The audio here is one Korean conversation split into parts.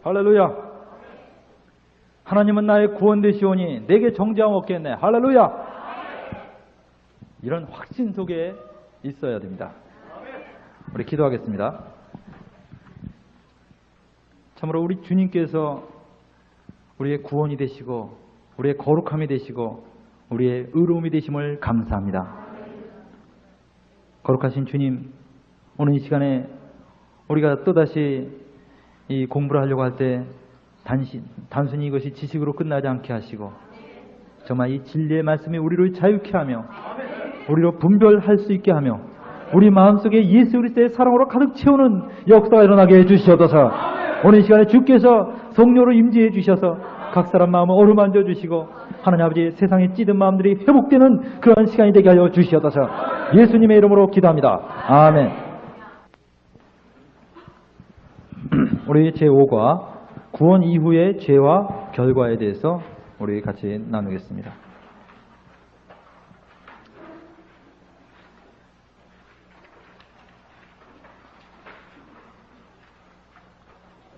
할렐루야. 하나님은 나의 구원 되시오니 내게 정죄함 없겠네. 할렐루야. 이런 확신 속에 있어야 됩니다. 우리 기도하겠습니다. 참으로 우리 주님께서 우리의 구원이 되시고 우리의 거룩함이 되시고 우리의 의로움이 되심을 감사합니다. 거룩하신 주님, 오늘 이 시간에 우리가 또다시 이 공부를 하려고 할 때 단순히 이것이 지식으로 끝나지 않게 하시고 정말 이 진리의 말씀이 우리를 자유케 하며 우리로 분별할 수 있게 하며 우리 마음속에 예수 그리스도의 사랑으로 가득 채우는 역사가 일어나게 해주시옵소서. 오늘 이 시간에 주께서 성령으로 임재해 주셔서 각 사람 마음을 어루만져 주시고 하나님 아버지 세상에 찌든 마음들이 회복되는 그런 시간이 되게 하여 주시옵소서. 예수님의 이름으로 기도합니다. 아멘. 우리 제5과 구원 이후의 죄와 결과에 대해서 우리 같이 나누겠습니다.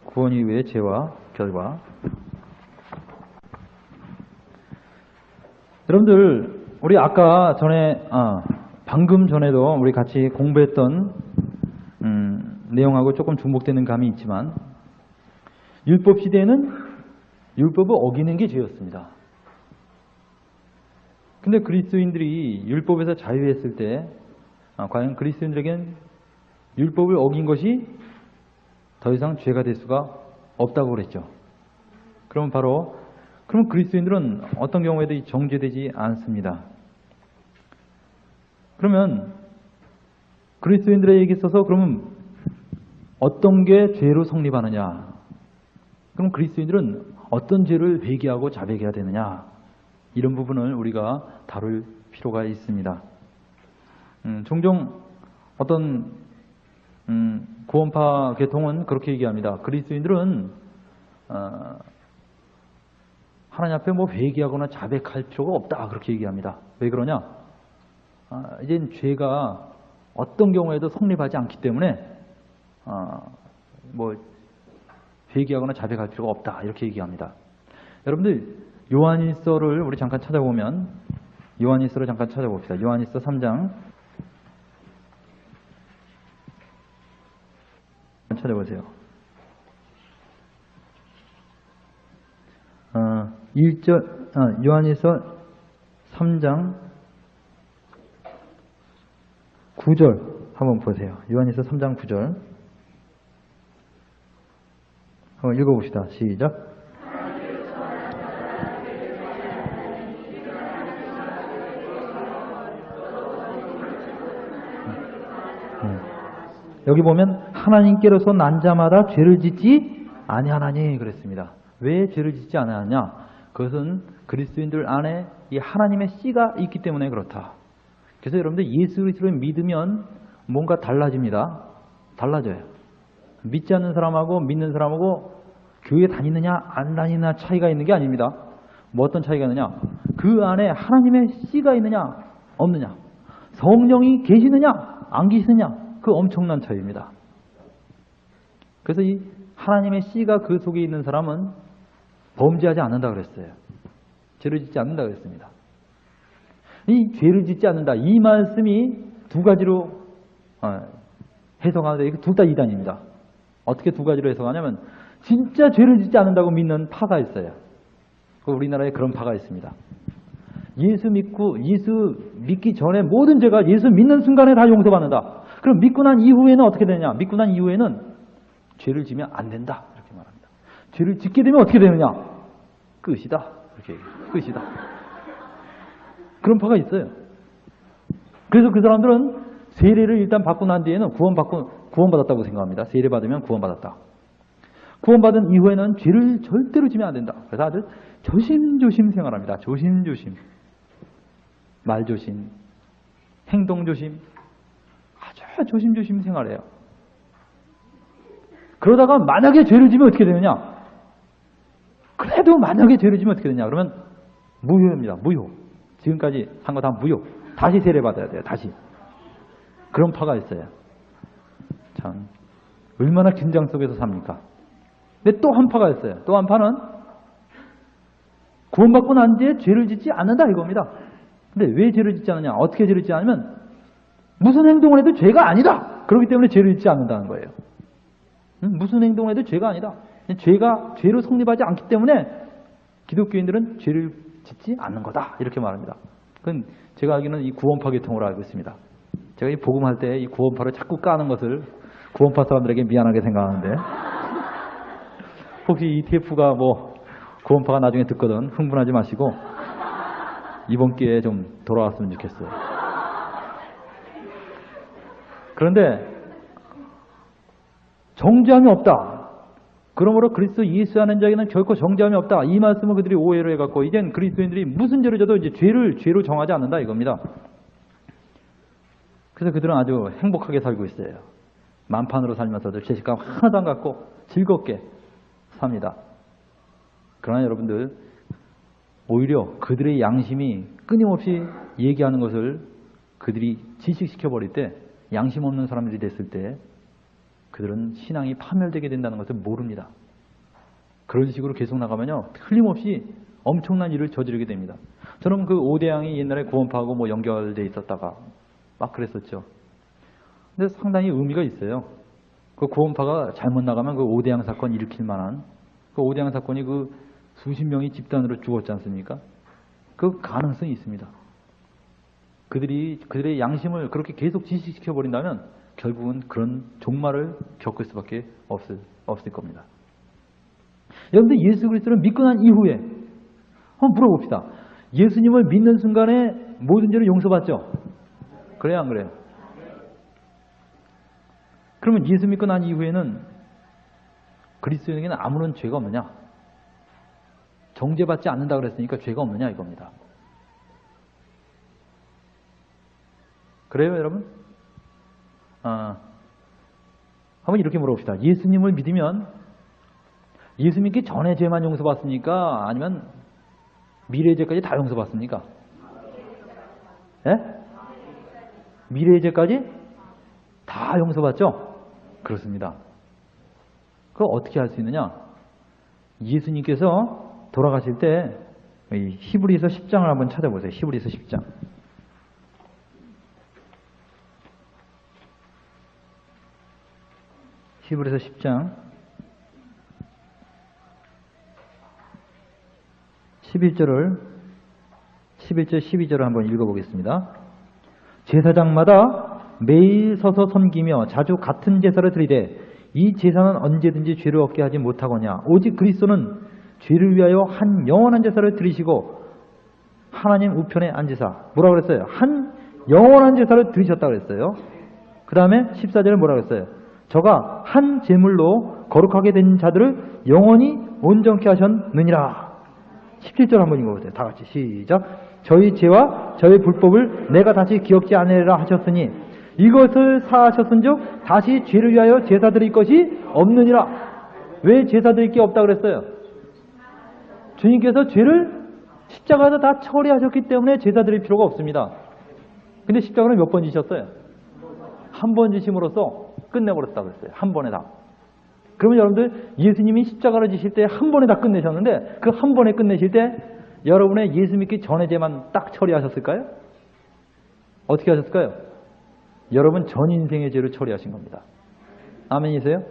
구원 이후의 죄와 결과. 여러분들, 우리 아까 전에 방금 전에도 우리 같이 공부했던 내용하고 조금 중복되는 감이 있지만 율법 시대에는 율법을 어기는 게 죄였습니다. 근데 그리스도인들이 율법에서 자유했을 때 과연 그리스도인들에겐 율법을 어긴 것이 더 이상 죄가 될 수가 없다고 그랬죠. 그럼 그리스도인들은 어떤 경우에도 정죄되지 않습니다. 그러면 그리스도인들에게 있어서 그러면 어떤 게 죄로 성립하느냐? 그럼 그리스도인들은 어떤 죄를 회개하고 자백해야 되느냐? 이런 부분을 우리가 다룰 필요가 있습니다. 종종 어떤 구원파 계통은 그렇게 얘기합니다. 그리스도인들은 하나님 앞에 뭐 회개하거나 자백할 필요가 없다, 그렇게 얘기합니다. 왜 그러냐? 이젠 죄가 어떤 경우에도 성립하지 않기 때문에 뭐 회개하거나 자백할 필요가 없다, 이렇게 얘기합니다. 여러분들, 요한일서를 우리 잠깐 찾아보면, 요한일서를 잠깐 찾아봅시다. 요한일서 3장 찾아보세요. 1절, 요한일서 3장 9절 한번 보세요. 요한일서 3장 9절 한번 읽어봅시다. 시작. 여기 보면 하나님께로서 난 자마다 죄를 짓지 아니하나니 그랬습니다. 왜 죄를 짓지 아니하냐? 그것은 그리스도인들 안에 이 하나님의 씨가 있기 때문에 그렇다. 그래서 여러분들 예수 그리스도를 믿으면 뭔가 달라집니다. 달라져요. 믿지 않는 사람하고 믿는 사람하고 교회 다니느냐 안 다니느냐 차이가 있는 게 아닙니다. 뭐 어떤 차이가 있느냐? 그 안에 하나님의 씨가 있느냐 없느냐, 성령이 계시느냐 안 계시느냐, 그 엄청난 차이입니다. 그래서 이 하나님의 씨가 그 속에 있는 사람은 범죄하지 않는다 그랬어요. 죄를 짓지 않는다 그랬습니다. 이 죄를 짓지 않는다, 이 말씀이 두 가지로 해석하는데 이게 둘 다 이단입니다. 어떻게 두 가지로 해석하냐면, 진짜 죄를 짓지 않는다고 믿는 파가 있어요. 우리나라에 그런 파가 있습니다. 예수 믿기 전에 모든 죄가 예수 믿는 순간에 다 용서받는다. 그럼 믿고 난 이후에는 어떻게 되느냐? 믿고 난 이후에는 죄를 지면 안 된다, 이렇게 말합니다. 죄를 짓게 되면 어떻게 되느냐? 끝이다, 이렇게 얘기해요. 끝이다. 그런 파가 있어요. 그래서 그 사람들은 세례를 일단 받고 난 뒤에는 구원받았다고 생각합니다. 세례 받으면 구원받았다. 구원받은 이후에는 죄를 절대로 지면 안 된다. 그래서 아주 조심조심 생활합니다. 조심조심. 말 조심, 행동 조심, 아주 조심조심 생활해요. 그러다가 만약에 죄를 지면 어떻게 되느냐? 그래도 만약에 죄를 지면 어떻게 되느냐? 그러면 무효입니다. 무효. 지금까지 한 거 다 무효. 다시 세례 받아야 돼요. 다시. 그런 파가 있어요. 참 얼마나 긴장 속에서 삽니까? 근데 또 한 파가 있어요. 또 한 파는 구원받고 난 뒤에 죄를 짓지 않는다 이겁니다. 근데 왜 죄를 짓지 않느냐? 어떻게 죄를 짓지 않으면 무슨 행동을 해도 죄가 아니다. 그렇기 때문에 죄를 짓지 않는다는 거예요. 무슨 행동을 해도 죄가 아니다. 죄로 성립하지 않기 때문에 기독교인들은 죄를 짓지 않는 거다. 이렇게 말합니다. 그건 제가 알기로는 이 구원파 계통으로 알고 있습니다. 제가 이 복음할 때 이 구원파를 자꾸 까는 것을 구원파 사람들에게 미안하게 생각하는데 혹시 이 TF가 구원파가 나중에 듣거든 흥분하지 마시고 이번 기회에 좀 돌아왔으면 좋겠어요. 그런데 정죄함이 없다. 그러므로 그리스도 예수 하는 자에게는 결코 정죄함이 없다. 이 말씀을 그들이 오해를 해갖고 이젠 그리스도인들이 무슨 죄를 져도 이제 죄로 정하지 않는다 이겁니다. 그래서 그들은 아주 행복하게 살고 있어요. 만판으로 살면서도 죄책감 하나도 안 갖고 즐겁게 삽니다. 그러나 여러분들 오히려 그들의 양심이 끊임없이 얘기하는 것을 그들이 지식시켜버릴 때 양심 없는 사람들이 됐을 때 그들은 신앙이 파멸되게 된다는 것을 모릅니다. 그런 식으로 계속 나가면요 틀림없이 엄청난 일을 저지르게 됩니다. 저는 그 오대양이 옛날에 구원파하고 연결되어 있었다가 막 그랬었죠. 근데 상당히 의미가 있어요. 그 구원파가 잘못 나가면 그 오대양 사건 일으킬 만한 그 오대양 사건이 그 수십 명이 집단으로 죽었지 않습니까? 그 가능성이 있습니다. 그들의 양심을 그렇게 계속 지식시켜버린다면 결국은 그런 종말을 겪을 수밖에 없을 겁니다. 여러분들 예수 그리스도를 믿고 난 이후에 한번 물어봅시다. 예수님을 믿는 순간에 모든 죄를 용서받죠? 그래요 안 그래요? 그러면 예수 믿고 난 이후에는 그리스도인에게는 아무런 죄가 없느냐? 정죄받지 않는다 그랬으니까 죄가 없느냐 이겁니다. 그래요 여러분? 한번 이렇게 물어봅시다. 예수님을 믿으면 예수 믿기 전에 죄만 용서받습니까? 아니면 미래의 죄까지 다 용서받습니까? 예? 미래의 죄까지 다 용서받죠? 그렇습니다. 그럼 어떻게 할 수 있느냐? 예수님께서 돌아가실 때 히브리서 10장을 한번 찾아보세요. 히브리서 10장. 히브리서 10장 11절 12절을 한번 읽어보겠습니다. 제사장마다 매일 서서 섬기며 자주 같은 제사를 드리되 이 제사는 언제든지 죄를 얻게 하지 못하거냐. 오직 그리스도는 죄를 위하여 한 영원한 제사를 드리시고 하나님 우편에 앉으사 뭐라고 그랬어요? 한 영원한 제사를 드리셨다고 그랬어요. 그 다음에 14절에 뭐라고 그랬어요? 저가 한 제물로 거룩하게 된 자들을 영원히 온전케 하셨느니라. 17절 한번 읽어보세요. 다 같이 시작. 저희 죄와 저희 불법을 내가 다시 기억지 않으리라 하셨으니 이것을 사하셨은즉 다시 죄를 위하여 제사 드릴 것이 없느니라. 왜 제사 드릴 게 없다 그랬어요? 주님께서 죄를 십자가에서 다 처리하셨기 때문에 제사 드릴 필요가 없습니다. 근데 십자가는 몇 번 지셨어요? 한 번 지심으로써 끝내버렸다고 그랬어요. 한 번에 다. 그러면 여러분들 예수님이 십자가를 지실 때 한 번에 다 끝내셨는데 그 한 번에 끝내실 때 여러분의 예수 믿기 전의 죄만 딱 처리하셨을까요? 어떻게 하셨을까요? 여러분 전 인생의 죄를 처리하신 겁니다. 아멘이세요?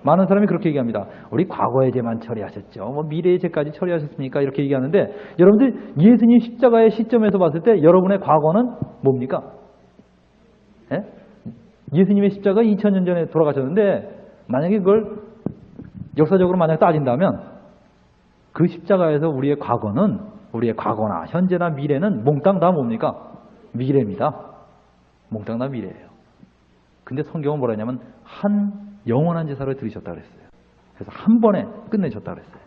많은 사람이 그렇게 얘기합니다. 우리 과거의 죄만 처리하셨죠. 미래의 죄까지 처리하셨습니까? 이렇게 얘기하는데 여러분들 예수님 십자가의 시점에서 봤을 때 여러분의 과거는 뭡니까? 예? 예수님의 십자가 2000년 전에 돌아가셨는데 만약에 그걸 역사적으로 만약 따진다면 그 십자가에서 우리의 과거는 우리의 과거나 현재나 미래는 몽땅 다 뭡니까? 미래입니다. 몽땅 다 미래예요. 근데 성경은 뭐라 했냐면 한 영원한 제사를 드리셨다 그랬어요. 그래서 한 번에 끝내셨다 그랬어요.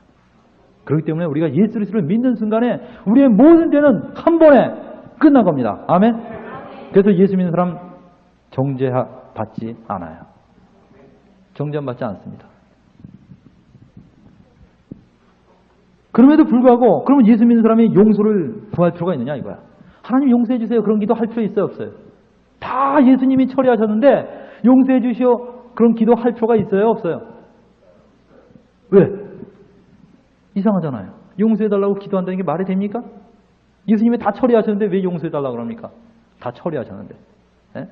그렇기 때문에 우리가 예수 그리스도를 믿는 순간에 우리의 모든 죄는 한 번에 끝난 겁니다. 아멘? 그래서 예수 믿는 사람 정죄받지 않아요. 정죄받지 않습니다. 그럼에도 불구하고 그러면 예수 믿는 사람이 용서를 구할 필요가 있느냐 이거야. 하나님 용서해 주세요. 그런 기도 할 필요 있어요 없어요? 다 예수님이 처리하셨는데 용서해 주시오 그런 기도 할 필요가 있어요 없어요? 왜? 이상하잖아요. 용서해달라고 기도한다는 게 말이 됩니까? 예수님이 다 처리하셨는데 왜 용서해달라고 그럽니까? 다 처리하셨는데. 예?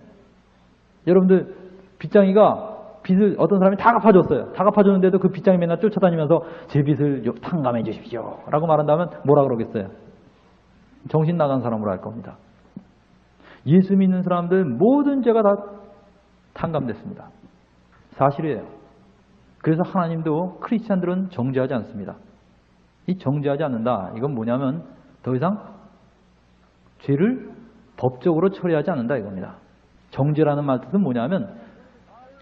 여러분들 빚장이가 빚을 어떤 사람이 다 갚아줬어요. 다 갚아줬는데도 그 빚장이 맨날 쫓아다니면서 제 빚을 탕감해 주십시오 라고 말한다면 뭐라 그러겠어요? 정신 나간 사람으로 할 겁니다. 예수 믿는 사람들 모든 죄가 다 탕감됐습니다. 사실이에요. 그래서 하나님도 크리스찬들은 정죄하지 않습니다. 이 정죄하지 않는다. 이건 뭐냐면 더 이상 죄를 법적으로 처리하지 않는다 이겁니다. 정죄라는 말 뜻은 뭐냐면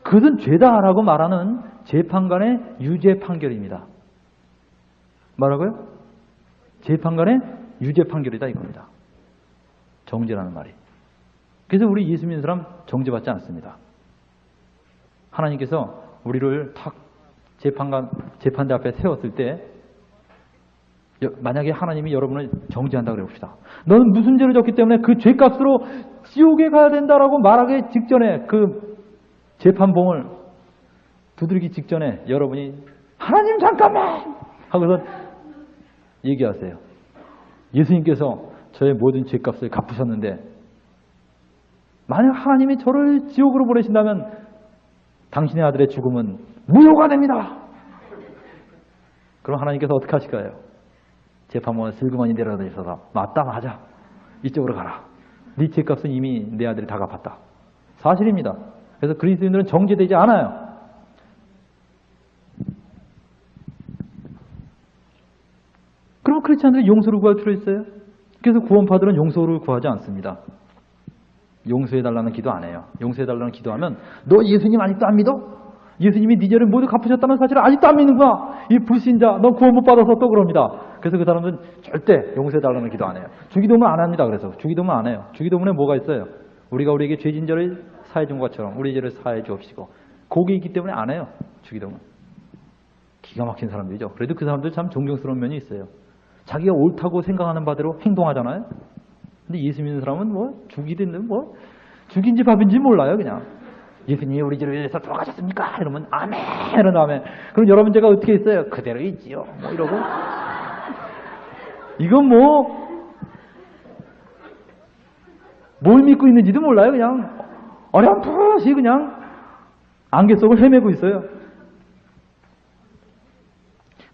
그것은 죄다라고 말하는 재판관의 유죄 판결입니다. 뭐라고요? 재판관의 유죄 판결이다 이겁니다. 정죄라는 말이. 그래서 우리 예수 믿는 사람 정죄받지 않습니다. 하나님께서 우리를 탁 재판대 앞에 세웠을 때 만약에 하나님이 여러분을 정죄한다고 해봅시다. 너는 무슨 죄를 졌기 때문에 그 죄값으로 지옥에 가야 된다라고 말하기 직전에 그 재판봉을 두드리기 직전에 여러분이 하나님 잠깐만 하고서 얘기하세요. 예수님께서 저의 모든 죄값을 갚으셨는데 만약 하나님이 저를 지옥으로 보내신다면 당신의 아들의 죽음은 무효가 됩니다. 그럼 하나님께서 어떻게 하실까요? 재판봉을 슬그머니 내려다 있어서 맞다 맞아 이쪽으로 가라. 네 죄값은 이미 내 아들이 다 갚았다. 사실입니다. 그래서 그리스도인들은 정죄되지 않아요. 그럼 크리스찬들이 용서를 구할 필요 있어요? 그래서 구원파들은 용서를 구하지 않습니다. 용서해달라는 기도 안 해요. 용서해달라는 기도하면 너 예수님 아직도 안 믿어? 예수님이 네 죄를 모두 갚으셨다는 사실을 아직도 안 믿는구나. 이 불신자 너 구원 못 받아서 또 그럽니다. 그래서 그 사람들은 절대 용서해달라는 기도 안 해요. 주기도문 안 합니다. 그래서 주기도문 안 해요. 주기도문에 뭐가 있어요? 우리가 우리에게 죄 진절을 사해 준 것처럼 우리 죄를 사해 주옵시고 그게 있기 때문에 안 해요. 주기도문. 기가 막힌 사람들이죠. 그래도 그 사람들 참 존경스러운 면이 있어요. 자기가 옳다고 생각하는 바대로 행동하잖아요. 근데 예수 믿는 사람은 뭐 죽이든 뭐 죽인지 밥인지 몰라요. 그냥 예수님이 우리 죄를 위해서 돌아가셨습니까? 이러면 아멘 이런 다음에 그럼 여러분 죄가 어떻게 있어요? 그대로 있지요. 뭐 이러고 이건 뭐 뭘 믿고 있는지도 몰라요. 그냥 어렴풋이 그냥 안개 속을 헤매고 있어요.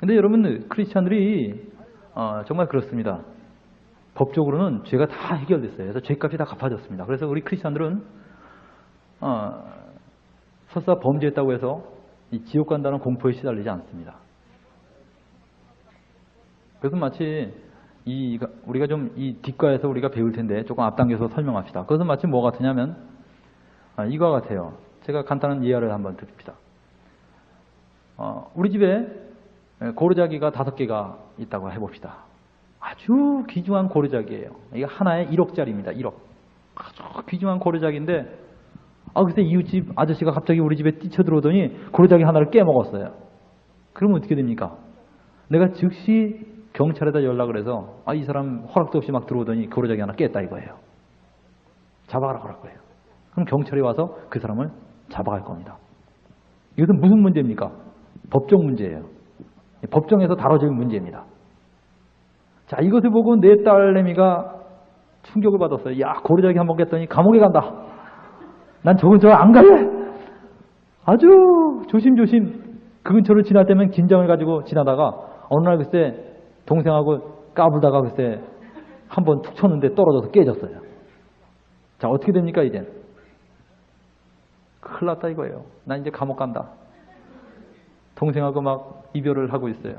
근데 여러분 크리스찬들이 정말 그렇습니다. 법적으로는 죄가 다 해결됐어요. 그래서 죄값이 다 갚아졌습니다. 그래서 우리 크리스찬들은 설사 범죄했다고 해서 이 지옥 간다는 공포에 시달리지 않습니다. 그래서 마치 우리가 좀 이 뒷과에서 우리가 배울 텐데 조금 앞당겨서 설명합시다. 그것은 마치 뭐 같으냐면 이거 같아요. 제가 간단한 예화를 한번 드립시다. 우리 집에 고르자기가 5개가 있다고 해봅시다. 아주 귀중한 고르자기예요. 이게 하나에 1억짜리입니다. 1억. 아주 귀중한 고르자기인데 글쎄 이웃집 아저씨가 갑자기 우리 집에 뛰쳐들어오더니 고르자기 하나를 깨먹었어요. 그러면 어떻게 됩니까? 내가 즉시 경찰에다 연락을 해서 이 사람 허락도 없이 막 들어오더니 고르자기 하나 깼다 이거예요. 잡아가라 그럴 거예요. 그럼 경찰이 와서 그 사람을 잡아갈 겁니다. 이것은 무슨 문제입니까? 법적 문제예요. 법정에서 다뤄질 문제입니다. 자, 이것을 보고 내 딸내미가 충격을 받았어요. 야, 고르자기 한번 깼더니 감옥에 간다. 난 저 근처 안 갈래. 아주 조심조심 그 근처를 지날 때면 긴장을 가지고 지나다가 어느 날 글쎄 동생하고 까불다가 글쎄 한번 툭 쳤는데 떨어져서 깨졌어요. 자, 어떻게 됩니까 이젠? 큰일 났다 이거예요. 난 이제 감옥 간다. 동생하고 막 이별을 하고 있어요.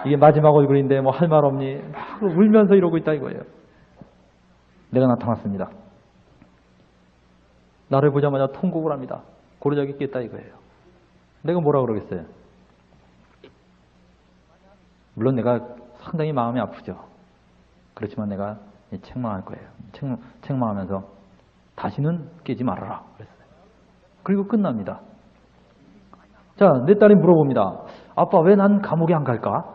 이게 마지막 얼굴인데 뭐 할 말 없니? 막 울면서 이러고 있다 이거예요. 내가 나타났습니다. 나를 보자마자 통곡을 합니다. 고르자기 깼다 이거예요. 내가 뭐라 그러겠어요? 물론 내가 상당히 마음이 아프죠. 그렇지만 내가 책망할 거예요. 책망하면서 다시는 깨지 말아라 그랬어요. 그리고 끝납니다. 자, 내 딸이 물어봅니다. 아빠 왜 난 감옥에 안 갈까?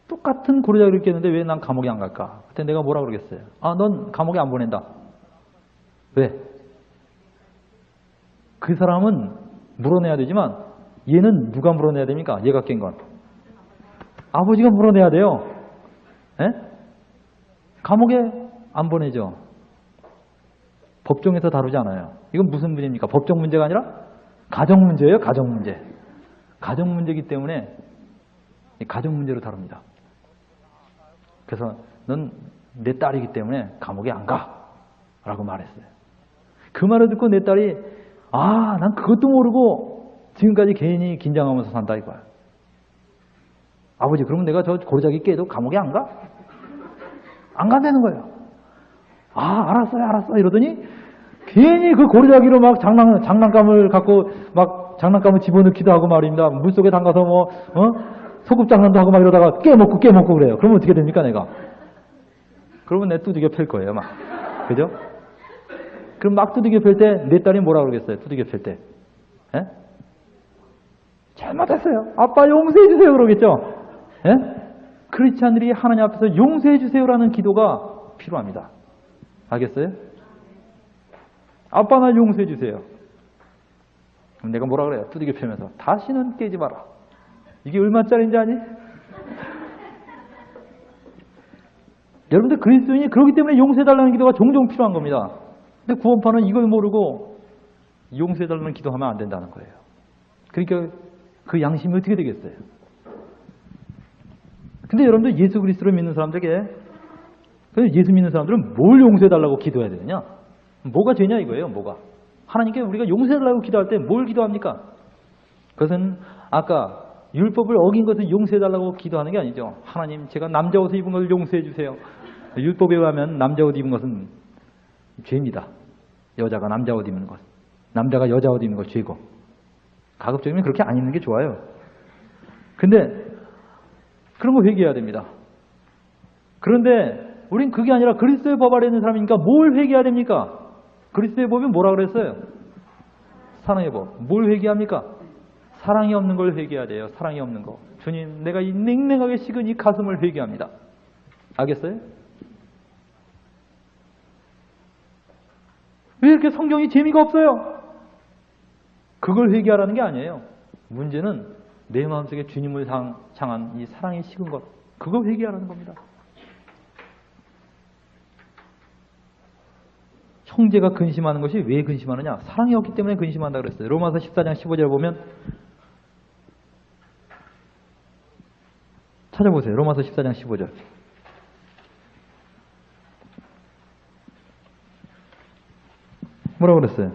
똑같은 고르자기를 깼는데 왜 난 감옥에 안 갈까? 그때 내가 뭐라 그러겠어요? 넌 감옥에 안 보낸다. 왜? 그 사람은 물어내야 되지만 얘는 누가 물어내야 됩니까? 얘가 깬 건. 아버지가 물어내야 돼요. 에? 감옥에 안 보내죠. 법정에서 다루지 않아요. 이건 무슨 문제입니까? 법정 문제가 아니라 가정 문제예요. 가정 문제. 가정 문제이기 때문에 가정 문제로 다룹니다. 그래서 넌 내 딸이기 때문에 감옥에 안 가. 라고 말했어요. 그 말을 듣고 내 딸이 난 그것도 모르고 지금까지 괜히 긴장하면서 산다 이거야. 아버지 그러면 내가 저 고르자기 깨도 감옥에 안 가? 안 간다는 거예요. 알았어요 이러더니 괜히 그 고르자기로 막 장난감을 갖고 막 장난감을 집어넣기도 하고 말입니다. 물속에 담가서 소꿉 장난도 하고 막 이러다가 깨먹고 그래요. 그러면 어떻게 됩니까 내가? 그러면 내 두들겨 팰 거예요 막. 그죠? 그럼 막 두들겨 팰 때 내 딸이 뭐라 그러겠어요? 두들겨 팰 때. 에? 잘못했어요. 아빠 용서해 주세요 그러겠죠? 에? 크리스찬들이 하나님 앞에서 용서해 주세요라는 기도가 필요합니다. 알겠어요? 아빠 날 용서해 주세요. 그럼 내가 뭐라 그래요? 두들겨 펴면서 다시는 깨지 마라. 이게 얼마짜리인지 아니? 여러분들 그리스도인이 그렇기 때문에 용서해달라는 기도가 종종 필요한 겁니다. 근데 구원파는 이걸 모르고 용서해달라는 기도하면 안 된다는 거예요. 그러니까 그 양심이 어떻게 되겠어요? 근데 여러분들 예수 그리스도를 믿는 사람들에게 예수 믿는 사람들은 뭘 용서해달라고 기도해야 되느냐? 뭐가 죄냐 이거예요. 뭐가? 하나님께 우리가 용서해달라고 기도할 때 뭘 기도합니까? 그것은 아까 율법을 어긴 것을 용서해달라고 기도하는 게 아니죠. 하나님 제가 남자 옷을 입은 것을 용서해 주세요. 율법에 의하면 남자 옷 입은 것은 죄입니다. 여자가 남자 옷 입는 것. 남자가 여자 옷 입는 것 죄고. 가급적이면 그렇게 안 입는 게 좋아요. 근데 그런 거 회개해야 됩니다. 그런데 우린 그게 아니라 그리스도의 법 아래 있는 사람이니까 뭘 회개해야 됩니까? 그리스도의 법이 뭐라 그랬어요? 사랑의 법. 뭘 회개합니까? 사랑이 없는 걸 회개해야 돼요. 사랑이 없는 거. 주님, 내가 이 냉랭하게 식은 이 가슴을 회개합니다. 알겠어요? 왜 이렇게 성경이 재미가 없어요? 그걸 회개하라는 게 아니에요. 문제는 내 마음속에 주님을 향한 이 사랑이 식은 것. 그거 회개하라는 겁니다. 형제가 근심하는 것이 왜 근심하느냐? 사랑이 없기 때문에 근심한다 그랬어요. 로마서 14장 15절에 보면 찾아보세요. 로마서 14장 15절. 뭐라고 그랬어요?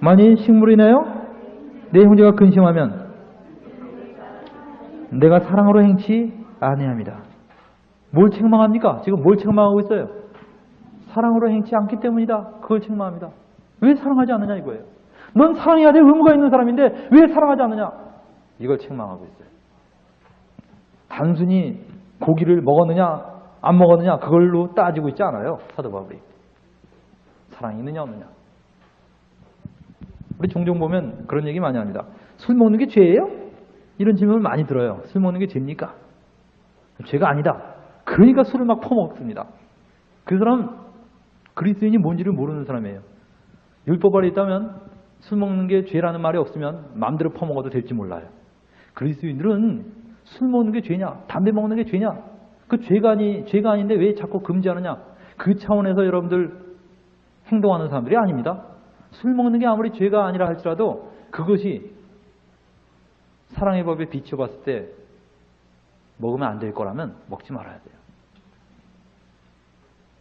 만일 식물이 나요? 내 형제가 근심하면 내가 사랑으로 행치 아니합니다. 뭘 책망합니까? 지금 뭘 책망하고 있어요? 사랑으로 행치 않기 때문이다. 그걸 책망합니다. 왜 사랑하지 않느냐 이거예요. 넌 사랑해야 될 의무가 있는 사람인데 왜 사랑하지 않느냐? 이걸 책망하고 있어요. 단순히 고기를 먹었느냐 안 먹었느냐 그걸로 따지고 있지 않아요. 사도 바울이. 사랑이 있느냐 없느냐. 우리 종종 보면 그런 얘기 많이 합니다. 술 먹는 게 죄예요? 이런 질문을 많이 들어요. 술 먹는 게 죄입니까? 죄가 아니다. 그러니까 술을 막 퍼먹습니다. 그 사람 그리스도인이 뭔지를 모르는 사람이에요. 율법 아래 있다면 술 먹는 게 죄라는 말이 없으면 마음대로 퍼먹어도 될지 몰라요. 그리스도인들은 술 먹는 게 죄냐? 담배 먹는 게 죄냐? 그 죄가 아닌데 왜 자꾸 금지하느냐? 그 차원에서 여러분들 행동하는 사람들이 아닙니다. 술 먹는 게 아무리 죄가 아니라 할지라도 그것이 사랑의 법에 비춰봤을 때 먹으면 안 될 거라면 먹지 말아야 돼요.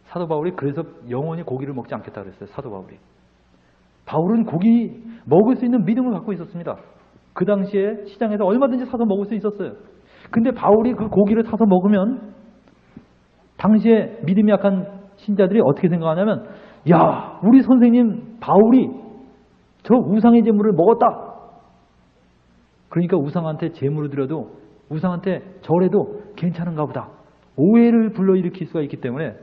사도 바울이 그래서 영원히 고기를 먹지 않겠다 그랬어요. 사도 바울이. 바울은 고기 먹을 수 있는 믿음을 갖고 있었습니다. 그 당시에 시장에서 얼마든지 사서 먹을 수 있었어요. 근데 바울이 그 고기를 사서 먹으면 당시에 믿음이 약한 신자들이 어떻게 생각하냐면 야, 우리 선생님 바울이 저 우상의 제물을 먹었다. 그러니까 우상한테 제물을 드려도 우상한테 절해도 괜찮은가 보다. 오해를 불러일으킬 수가 있기 때문에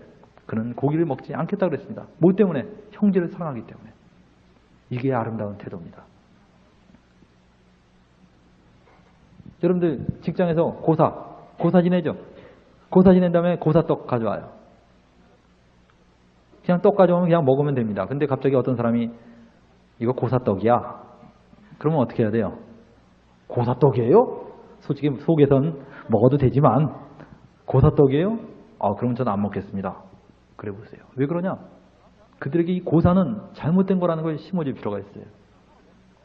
그는 고기를 먹지 않겠다 그랬습니다. 뭐 때문에? 형제를 사랑하기 때문에. 이게 아름다운 태도입니다. 여러분들 직장에서 고사 지내죠? 고사 지낸 다음에 고사떡 가져와요. 그냥 떡 가져오면 그냥 먹으면 됩니다. 근데 갑자기 어떤 사람이 이거 고사떡이야. 그러면 어떻게 해야 돼요? 고사떡이에요? 솔직히 속에선 먹어도 되지만 고사떡이에요? 그럼 저는 안 먹겠습니다. 그래 보세요. 왜 그러냐? 그들에게 이 고사는 잘못된 거라는 걸 심어줄 필요가 있어요.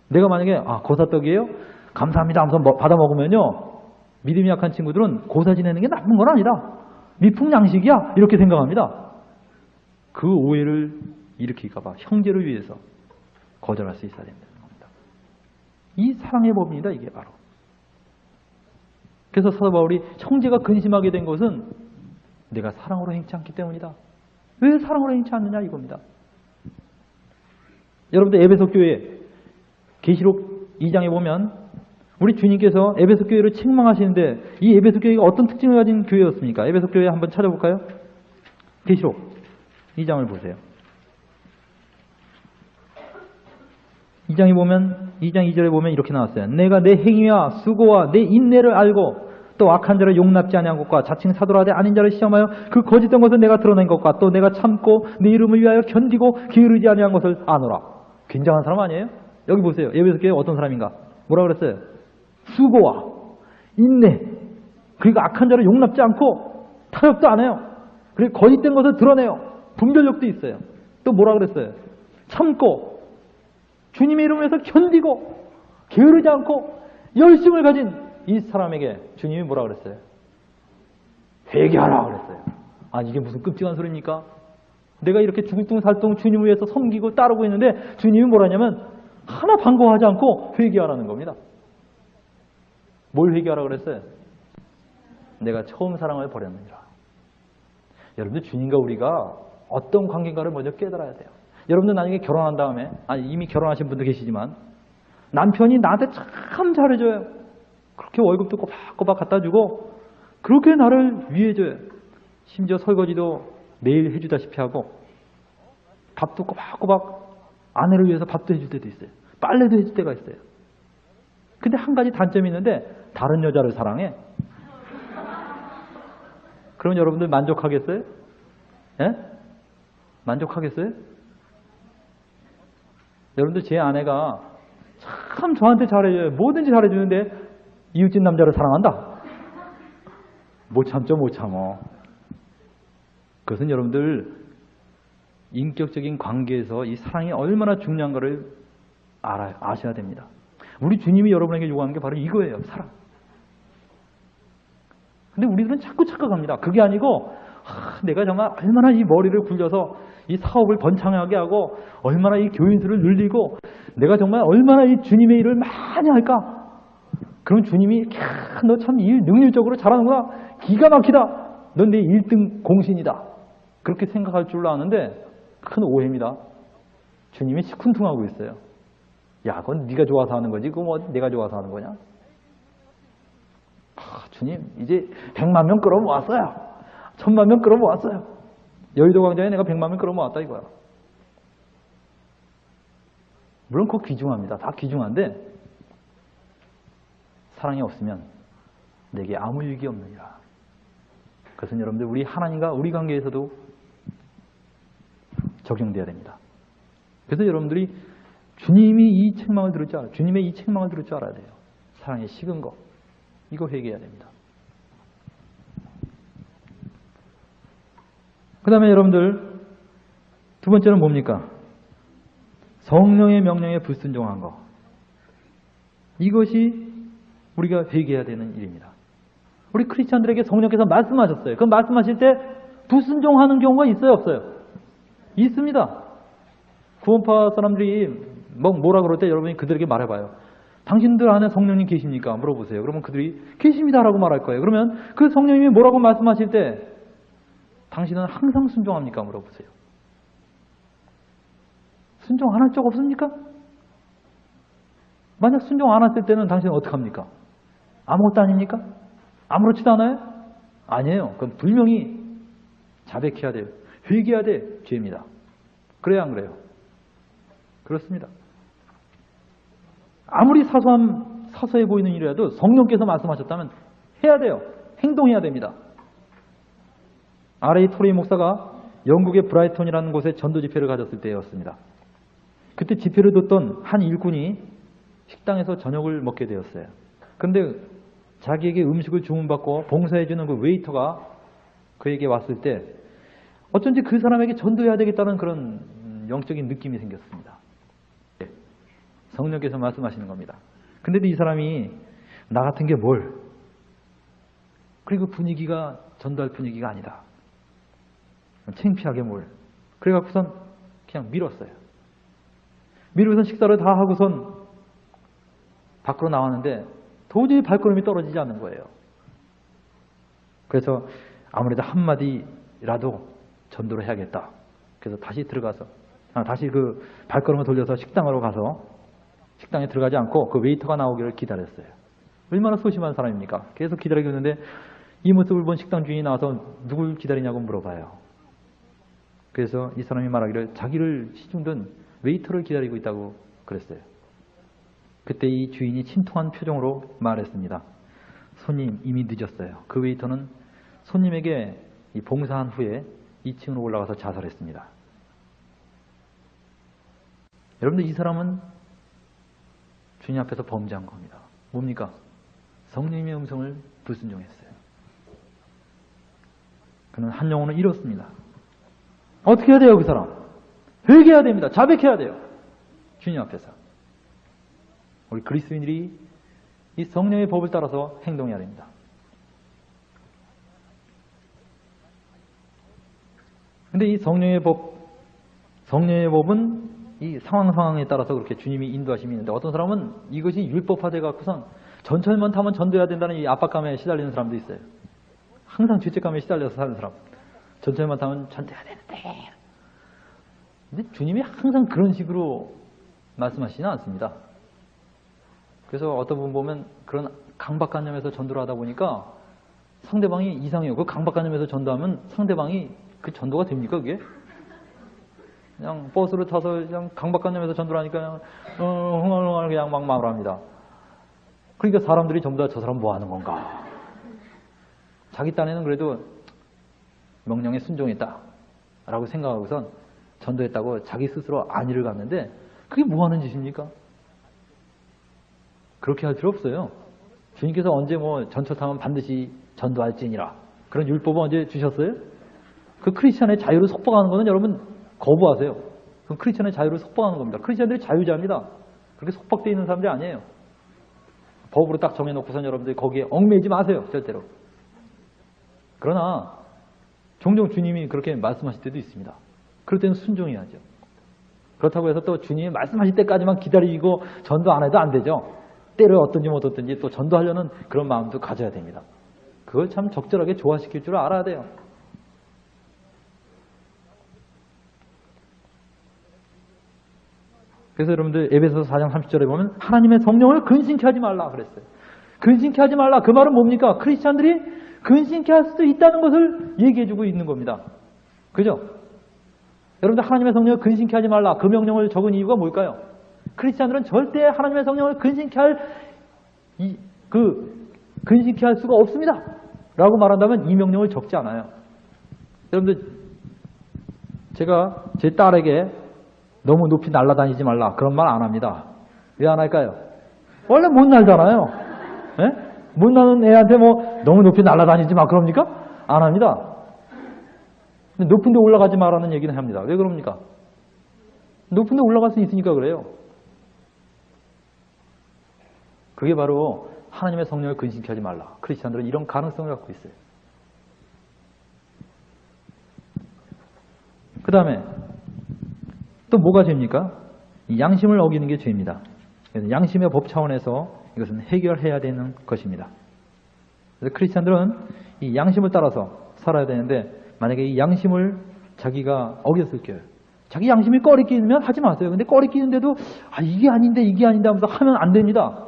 내가 만약에 고사떡이에요? 감사합니다 하면서 받아 먹으면요, 믿음이 약한 친구들은 고사 지내는 게 나쁜 건 아니다. 미풍양식이야. 이렇게 생각합니다. 그 오해를 일으킬까 봐 형제를 위해서 거절할 수 있어야 됩니다. 이 사랑의 법입니다. 이게 바로. 그래서 사도 바울이 형제가 근심하게 된 것은 내가 사랑으로 행치 않기 때문이다. 왜 사랑으로 행치 않느냐 이겁니다. 여러분들 에베소 교회 계시록 2장에 보면 우리 주님께서 에베소 교회를 책망하시는데 이 에베소 교회가 어떤 특징을 가진 교회였습니까? 에베소 교회 한번 찾아볼까요? 계시록 2장을 보세요. 2장 2절에 보면 이렇게 나왔어요. 내가 내 행위와 수고와 내 인내를 알고 또 악한 자를 용납지 아니한 것과 자칭 사도라되 아닌 자를 시험하여 그 거짓된 것을 내가 드러낸 것과 또 내가 참고 내 이름을 위하여 견디고 게으르지 아니한 것을 아노라. 굉장한 사람 아니에요? 여기 보세요. 에베소 교회 어떤 사람인가? 뭐라 그랬어요? 수고와 인내, 그리고 악한 자를 용납지 않고 타협도 안 해요. 그리고 거짓된 것을 드러내요. 분별력도 있어요. 또 뭐라 그랬어요? 참고 주님의 이름을 위해서 견디고 게으르지 않고 열심을 가진 이 사람에게 주님이 뭐라 그랬어요? 회개하라 그랬어요. 이게 무슨 끔찍한 소리입니까? 내가 이렇게 죽을둥살둥 주님을 위해서 섬기고 따르고 있는데 주님이 뭐라냐면 하나 반가워하지 않고 회개하라는 겁니다. 뭘 회개하라 그랬어요? 내가 처음 사랑을 버렸느니라. 여러분들 주님과 우리가 어떤 관계인가를 먼저 깨달아야 돼요. 여러분들 나중에 결혼한 다음에, 이미 결혼하신 분도 계시지만 남편이 나한테 참 잘해줘요. 그렇게 월급도 꼬박꼬박 갖다 주고 그렇게 나를 위해줘요. 심지어 설거지도 매일 해주다시피 하고 밥도 꼬박꼬박 아내를 위해서 밥도 해줄 때도 있어요. 빨래도 해줄 때가 있어요. 근데 한 가지 단점이 있는데 다른 여자를 사랑해. 그럼 여러분들 만족하겠어요? 예? 만족하겠어요? 여러분들 제 아내가 참 저한테 잘해줘요. 뭐든지 잘해주는데 이웃집 남자를 사랑한다? 못 참죠, 못 참어. 그것은 여러분들 인격적인 관계에서 이 사랑이 얼마나 중요한가를 아셔야 됩니다. 우리 주님이 여러분에게 요구하는 게 바로 이거예요. 사랑. 근데 우리들은 자꾸 착각합니다. 그게 아니고 내가 정말 얼마나 이 머리를 굴려서 이 사업을 번창하게 하고 얼마나 이 교인수를 늘리고 내가 정말 얼마나 이 주님의 일을 많이 할까? 그럼 주님이 너 참 일 능률적으로 잘하는구나. 기가 막히다. 넌 내 1등 공신이다. 그렇게 생각할 줄로 아는데 큰 오해입니다. 주님이 시큰둥하고 있어요. 야, 그건 네가 좋아서 하는 거지. 그건 뭐 내가 좋아서 하는 거냐? 주님, 이제 100만 명 끌어모았어요. 1000만 명 끌어모았어요. 여의도 광장에 내가 100만 명 끌어모았다 이거야. 물론 그거 귀중합니다. 다 귀중한데 사랑이 없으면 내게 아무 유익이 없느니라. 그것은 여러분들 우리 하나님과 우리 관계에서도 적용돼야 됩니다. 그래서 여러분들이 주님이 이 책망을 들을 줄 알아요. 주님의 이 책망을 들을 줄 알아야 돼요. 사랑이 식은 거. 이거 회개해야 됩니다. 그 다음에 여러분들 두 번째는 뭡니까? 성령의 명령에 불순종한 거. 이것이 우리가 회개해야 되는 일입니다. 우리 크리스찬들에게 성령께서 말씀하셨어요. 그 말씀하실 때 불순종하는 경우가 있어요, 없어요? 있습니다. 구원파 사람들이 뭐라 그럴 때 여러분이 그들에게 말해봐요. 당신들 안에 성령님 계십니까? 물어보세요. 그러면 그들이 계십니다라고 말할 거예요. 그러면 그 성령님이 뭐라고 말씀하실 때 당신은 항상 순종합니까? 물어보세요. 순종 안 할 적 없습니까? 만약 순종 안 했을 때는 당신은 어떻게 합니까? 아무것도 아닙니까? 아무렇지도 않아요? 아니에요. 그건 분명히 자백해야 돼요. 회개해야 될 죄입니다. 그래야 안 그래요? 그렇습니다. 아무리 사소해 보이는 일이라도 성령께서 말씀하셨다면 해야 돼요. 행동해야 됩니다. R.A. 토레이 목사가 영국의 브라이턴이라는 곳에 전도 집회를 가졌을 때였습니다. 그때 집회를 뒀던 한 일꾼이 식당에서 저녁을 먹게 되었어요. 그런데 자기에게 음식을 주문받고 봉사해주는 그 웨이터가 그에게 왔을 때 어쩐지 그 사람에게 전도해야 되겠다는 그런 영적인 느낌이 생겼습니다. 성령께서 말씀하시는 겁니다. 근데도 이 사람이 나 같은 게 뭘? 그리고 분위기가 전도할 분위기가 아니다. 창피하게 뭘? 그래갖고선 그냥 밀었어요. 미루고선 식사를 다 하고선 밖으로 나왔는데 도저히 발걸음이 떨어지지 않는 거예요. 그래서 아무래도 한마디라도 전도를 해야겠다. 그래서 다시 들어가서 다시 그 발걸음을 돌려서 식당으로 가서 식당에 들어가지 않고 그 웨이터가 나오기를 기다렸어요. 얼마나 소심한 사람입니까? 계속 기다리고 있는데 이 모습을 본 식당 주인이 나와서 누굴 기다리냐고 물어봐요. 그래서 이 사람이 말하기를 자기를 시중든 웨이터를 기다리고 있다고 그랬어요. 그때 이 주인이 침통한 표정으로 말했습니다. 손님, 이미 늦었어요. 그 웨이터는 손님에게 봉사한 후에 2층으로 올라가서 자살했습니다. 여러분들, 이 사람은 주님 앞에서 범죄한 겁니다. 뭡니까? 성령님의 음성을 불순종했어요. 그는 한 영혼을 잃었습니다. 어떻게 해야 돼요, 그 사람? 회개해야 됩니다. 자백해야 돼요. 주님 앞에서. 우리 그리스도인들이 이 성령의 법을 따라서 행동해야 됩니다. 근데 이 성령의 법은 이 상황에 따라서 그렇게 주님이 인도하심이 있는데, 어떤 사람은 이것이 율법화돼 갖고선 전철만 타면 전도해야 된다는 이 압박감에 시달리는 사람도 있어요. 항상 죄책감에 시달려서 사는 사람. 전철만 타면 전도해야 되는데. 근데 주님이 항상 그런 식으로 말씀하시지는 않습니다. 그래서 어떤 분 보면 그런 강박관념에서 전도를 하다 보니까 상대방이 이상해요. 그 강박관념에서 전도하면 상대방이 그 전도가 됩니까, 그게? 그냥 버스를 타서 그냥 강박관념에서 전도를 하니까 그냥 흥얼흥얼 그냥 막 말합니다. 그러니까 사람들이 전부 다 저 사람 뭐 하는 건가? 자기 딴에는 그래도 명령에 순종했다 라고 생각하고선 전도했다고 자기 스스로 안위를 갖는데, 그게 뭐 하는 짓입니까? 그렇게 할 필요 없어요. 주님께서 언제 전철 타면 반드시 전도할지니라 그런 율법을 언제 주셨어요? 그 크리스찬의 자유를 속박하는 것은 여러분 거부하세요. 그럼 크리스찬의 자유를 속박하는 겁니다. 크리스찬들이 자유자입니다. 그렇게 속박되어 있는 사람들이 아니에요. 법으로 딱 정해놓고선 여러분들이 거기에 얽매이지 마세요. 절대로. 그러나 종종 주님이 그렇게 말씀하실 때도 있습니다. 그럴 때는 순종해야죠. 그렇다고 해서 또 주님이 말씀하실 때까지만 기다리고 전도 안 해도 안 되죠. 때를 어떤지 못 어떤지 또 전도하려는 그런 마음도 가져야 됩니다. 그걸 참 적절하게 조화시킬 줄 알아야 돼요. 그래서 여러분들 에베소서 4장 30절에 보면 하나님의 성령을 근심케 하지 말라 그랬어요. 근심케 하지 말라. 그 말은 뭡니까? 크리스찬들이 근심케 할 수도 있다는 것을 얘기해주고 있는 겁니다. 그죠? 여러분들, 하나님의 성령을 근심케 하지 말라. 그 명령을 적은 이유가 뭘까요? 크리스찬들은 절대 하나님의 성령을 근심케 할 수가 없습니다. 라고 말한다면 이 명령을 적지 않아요. 여러분들, 제가 제 딸에게 너무 높이 날아다니지 말라 그런 말 안 합니다. 왜 안 할까요? 원래 못 날잖아요. 예? 못 나는 애한테 너무 높이 날아다니지 마 그럽니까? 안 합니다. 근데 높은 데 올라가지 마라는 얘기는 합니다. 왜 그럽니까? 높은 데 올라갈 수 있으니까 그래요. 그게 바로 하나님의 성령을 근심케 하지 말라. 크리스찬들은 이런 가능성을 갖고 있어요. 그 다음에 또 뭐가 죄입니까? 양심을 어기는 게 죄입니다. 그래서 양심의 법 차원에서 이것은 해결해야 되는 것입니다. 그래서 크리스찬들은 이 양심을 따라서 살아야 되는데, 만약에 이 양심을 자기가 어겼을 경우, 자기 양심이 꺼리끼면 하지 마세요. 근데 꺼리끼는데도 이게 아닌데 하면서 하면 안 됩니다.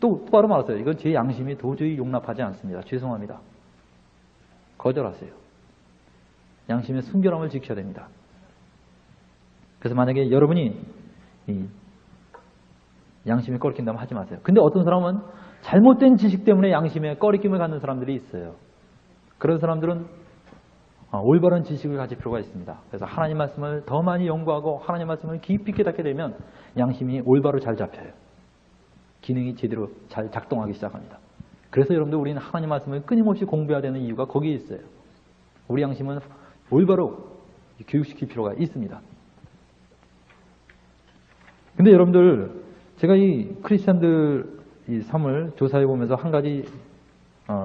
똑바로 말하세요. 이건 제 양심이 도저히 용납하지 않습니다. 죄송합니다. 거절하세요. 양심의 순결함을 지켜야 됩니다. 그래서 만약에 여러분이 이 양심이 꺼리낀다면 하지 마세요. 근데 어떤 사람은 잘못된 지식 때문에 양심에 꺼리낌을 갖는 사람들이 있어요. 그런 사람들은 올바른 지식을 가질 필요가 있습니다. 그래서 하나님 말씀을 더 많이 연구하고 하나님 말씀을 깊이 깨닫게 되면 양심이 올바로 잘 잡혀요. 기능이 제대로 잘 작동하기 시작합니다. 그래서 여러분들 우리는 하나님 말씀을 끊임없이 공부해야 되는 이유가 거기에 있어요. 우리 양심은 올바로 교육시킬 필요가 있습니다. 근데 여러분들 제가 이 크리스찬들 이 삶을 조사해 보면서 한 가지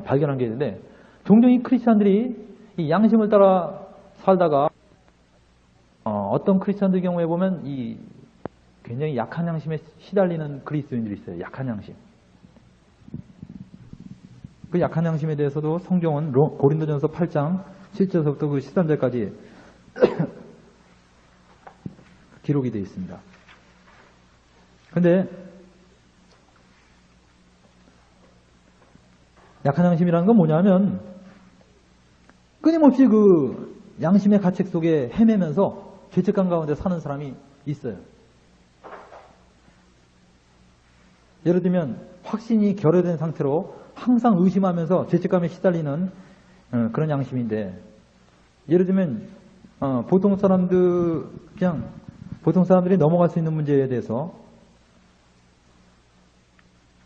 발견한 게 있는데 종종 이 크리스찬들이 이 양심을 따라 살다가 어떤 크리스찬들 경우에 보면 이 굉장히 약한 양심에 시달리는 그리스도인들이 있어요. 약한 양심. 그 약한 양심에 대해서도 성경은 고린도전서 8장 7절부터 그 13절까지 기록이 되어 있습니다. 근데 약한 양심이라는 건 뭐냐면 끊임없이 그 양심의 가책 속에 헤매면서 죄책감 가운데 사는 사람이 있어요. 예를 들면 확신이 결여된 상태로 항상 의심하면서 죄책감에 시달리는 그런 양심인데, 예를 들면 보통 사람들이 넘어갈 수 있는 문제에 대해서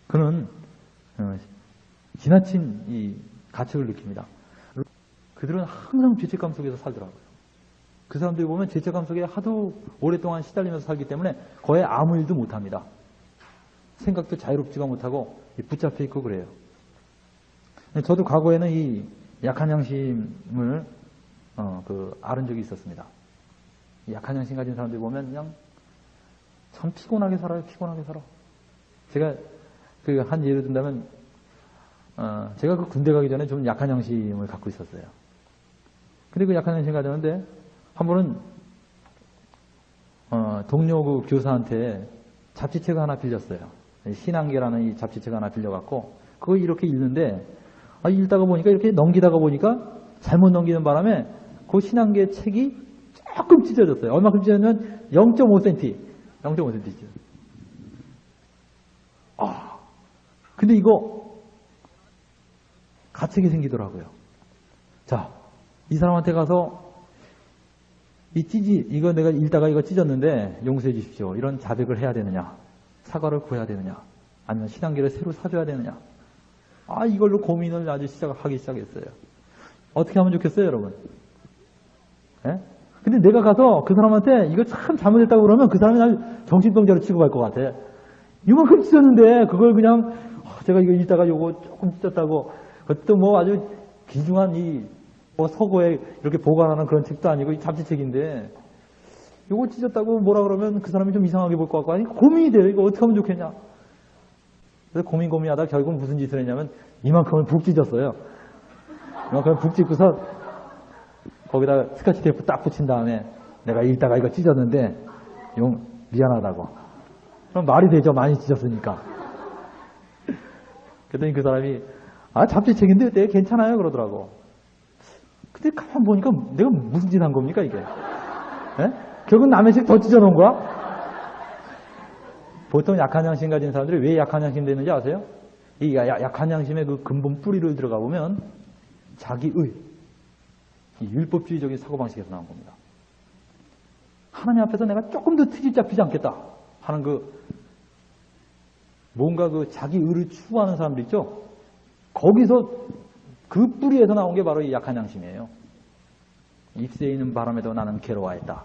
그는 지나친 이 가책을 느낍니다. 그들은 항상 죄책감 속에서 살더라고요. 그 사람들이 보면 죄책감 속에 하도 오랫동안 시달리면서 살기 때문에 거의 아무 일도 못합니다. 생각도 자유롭지가 못하고 붙잡혀 있고 그래요. 저도 과거에는 이 약한 양심을 앓은 적이 있었습니다. 약한 양심 가진 사람들 보면 그냥 참 피곤하게 살아요. 피곤하게 살아. 제가 한 예를 든다면 제가 그 군대 가기 전에 좀 약한 양심을 갖고 있었어요. 근데 그 약한 양심 가졌는데 한 번은 동료 그 교사한테 잡지책 하나 빌렸어요. 신앙계라는 이 잡지책 하나 빌려갖고 그거 이렇게 읽는데 읽다가 보니까 이렇게 넘기다가 보니까 잘못 넘기는 바람에 그 신앙계 책이 조금 찢어졌어요. 얼마큼 찢어졌냐면 0.5cm. 0.5cm 찢어졌어요. 근데 이거 가책이 생기더라고요. 자, 이 사람한테 가서 이거 내가 읽다가 이거 찢었는데 용서해 주십시오. 이런 자백을 해야 되느냐? 사과를 구해야 되느냐? 아니면 신앙계를 새로 사줘야 되느냐? 이걸로 고민을 아주 하기 시작했어요. 어떻게 하면 좋겠어요, 여러분? 예? 근데 내가 가서 그 사람한테 이거 참 잘못했다고 그러면 그 사람이 날 정신병자로 취급할 것 같아. 이만큼 찢었는데 그걸 그냥 제가 이거 읽다가 요거 조금 찢었다고 그것도 뭐 아주 귀중한 서고에 이렇게 보관하는 그런 책도 아니고 잡지책인데 요거 찢었다고 뭐라 그러면 그 사람이 좀 이상하게 볼 것 같고 아니 고민이 돼요. 이거 어떻게 하면 좋겠냐. 그래서 고민하다 결국 무슨 짓을 했냐면 이만큼을 북 찢었어요. 이만큼을 북 찢고서 거기다가 스카치 테이프 딱 붙인 다음에 내가 읽다가 이거 찢었는데 미안하다고. 그럼 말이 되죠. 많이 찢었으니까. 그랬더니 그 사람이 잡지책인데 네, 괜찮아요 그러더라고. 근데 가만 보니까 내가 무슨 짓 한 겁니까 이게? 예? 결국 남의 책 더 찢어놓은 거야? 보통 약한 양심 가진 사람들이 왜 약한 양심 되는지 아세요? 이 약한 양심의 그 근본 뿌리를 들어가 보면 자기의 이 율법주의적인 사고방식에서 나온 겁니다. 하나님 앞에서 내가 조금 더 트집 잡히지 않겠다 하는 뭔가 자기 의를 추구하는 사람들 있죠? 거기서 그 뿌리에서 나온 게 바로 이 약한 양심이에요. 잎새에 있는 바람에도 나는 괴로워했다.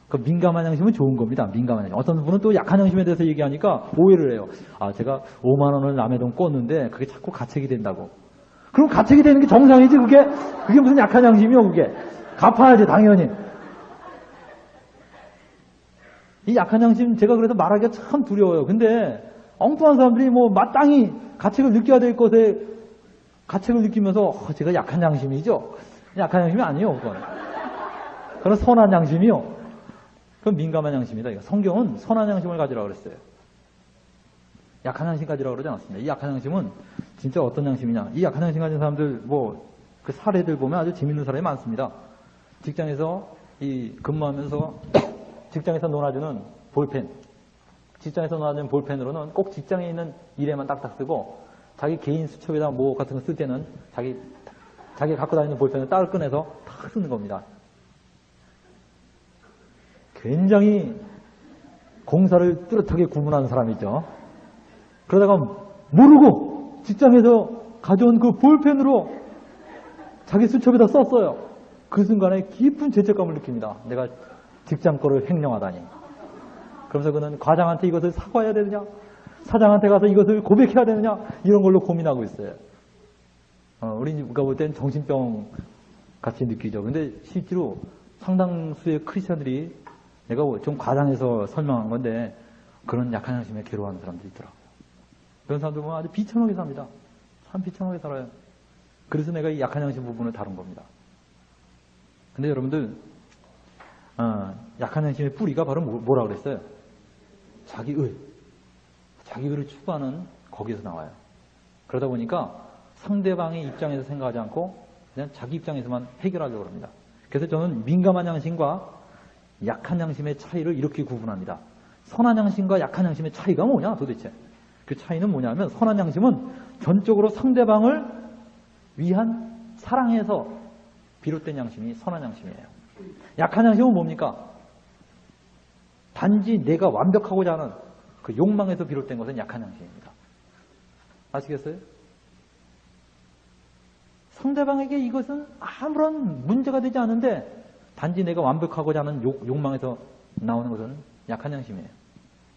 그 민감한 양심은 좋은 겁니다. 민감한 양심. 어떤 분은 또 약한 양심에 대해서 얘기하니까 오해를 해요. 제가 5만 원을 남의 돈 꿨는데 그게 자꾸 가책이 된다고. 그럼 가책이 되는 게 정상이지 그게 무슨 약한 양심이요 그게. 갚아야지 당연히. 이 약한 양심 제가 그래서 말하기가 참 두려워요. 근데 엉뚱한 사람들이 마땅히 가책을 느껴야 될 것에 가책을 느끼면서 제가 약한 양심이죠. 약한 양심이 아니에요. 그건 선한 양심이요. 그건 민감한 양심이다. 성경은 선한 양심을 가지라고 그랬어요. 약한 양심 가지라고 그러지 않았습니다. 이 약한 양심은 진짜 어떤 양심이냐. 이 약한 양심 가진 사람들 그 사례들 보면 아주 재밌는 사람이 많습니다. 직장에서 근무하면서 직장에서 놀아주는 볼펜. 직장에서 놀아주는 볼펜으로는 꼭 직장에 있는 일에만 딱딱 쓰고 자기 개인 수첩에다 같은 거 쓸 때는 자기 자기가 갖고 다니는 볼펜을 딱 꺼내서 탁 쓰는 겁니다. 굉장히 공사를 뚜렷하게 구분하는 사람이죠. 그러다가 모르고 직장에서 가져온 그 볼펜으로 자기 수첩에다 썼어요. 그 순간에 깊은 죄책감을 느낍니다. 내가 직장 거를 횡령하다니. 그러면서 그는 과장한테 이것을 사과해야 되느냐, 사장한테 가서 이것을 고백해야 되느냐, 이런 걸로 고민하고 있어요. 우리가 볼 땐 정신병 같이 느끼죠. 근데 실제로 상당수의 크리스찬들이, 내가 좀 과장해서 설명한 건데, 그런 약한 양심에 괴로워하는 사람들이 있더라고요. 그런 사람들 보면 아주 비참하게 삽니다. 참 비참하게 살아요. 그래서 내가 이 약한 양심 부분을 다룬 겁니다. 근데 여러분들, 약한 양심의 뿌리가 바로 뭐라 그랬어요? 자기의를 추구하는 거기에서 나와요. 그러다 보니까 상대방의 입장에서 생각하지 않고 그냥 자기 입장에서만 해결하려고 합니다. 그래서 저는 민감한 양심과 약한 양심의 차이를 이렇게 구분합니다. 선한 양심과 약한 양심의 차이가 뭐냐 도대체? 그 차이는 뭐냐면, 선한 양심은 전적으로 상대방을 위한 사랑에서 비롯된 양심이 선한 양심이에요. 약한 양심은 뭡니까? 단지 내가 완벽하고자 하는 그 욕망에서 비롯된 것은 약한 양심입니다. 아시겠어요? 상대방에게 이것은 아무런 문제가 되지 않은데 단지 내가 완벽하고자 하는 욕망에서 나오는 것은 약한 양심이에요.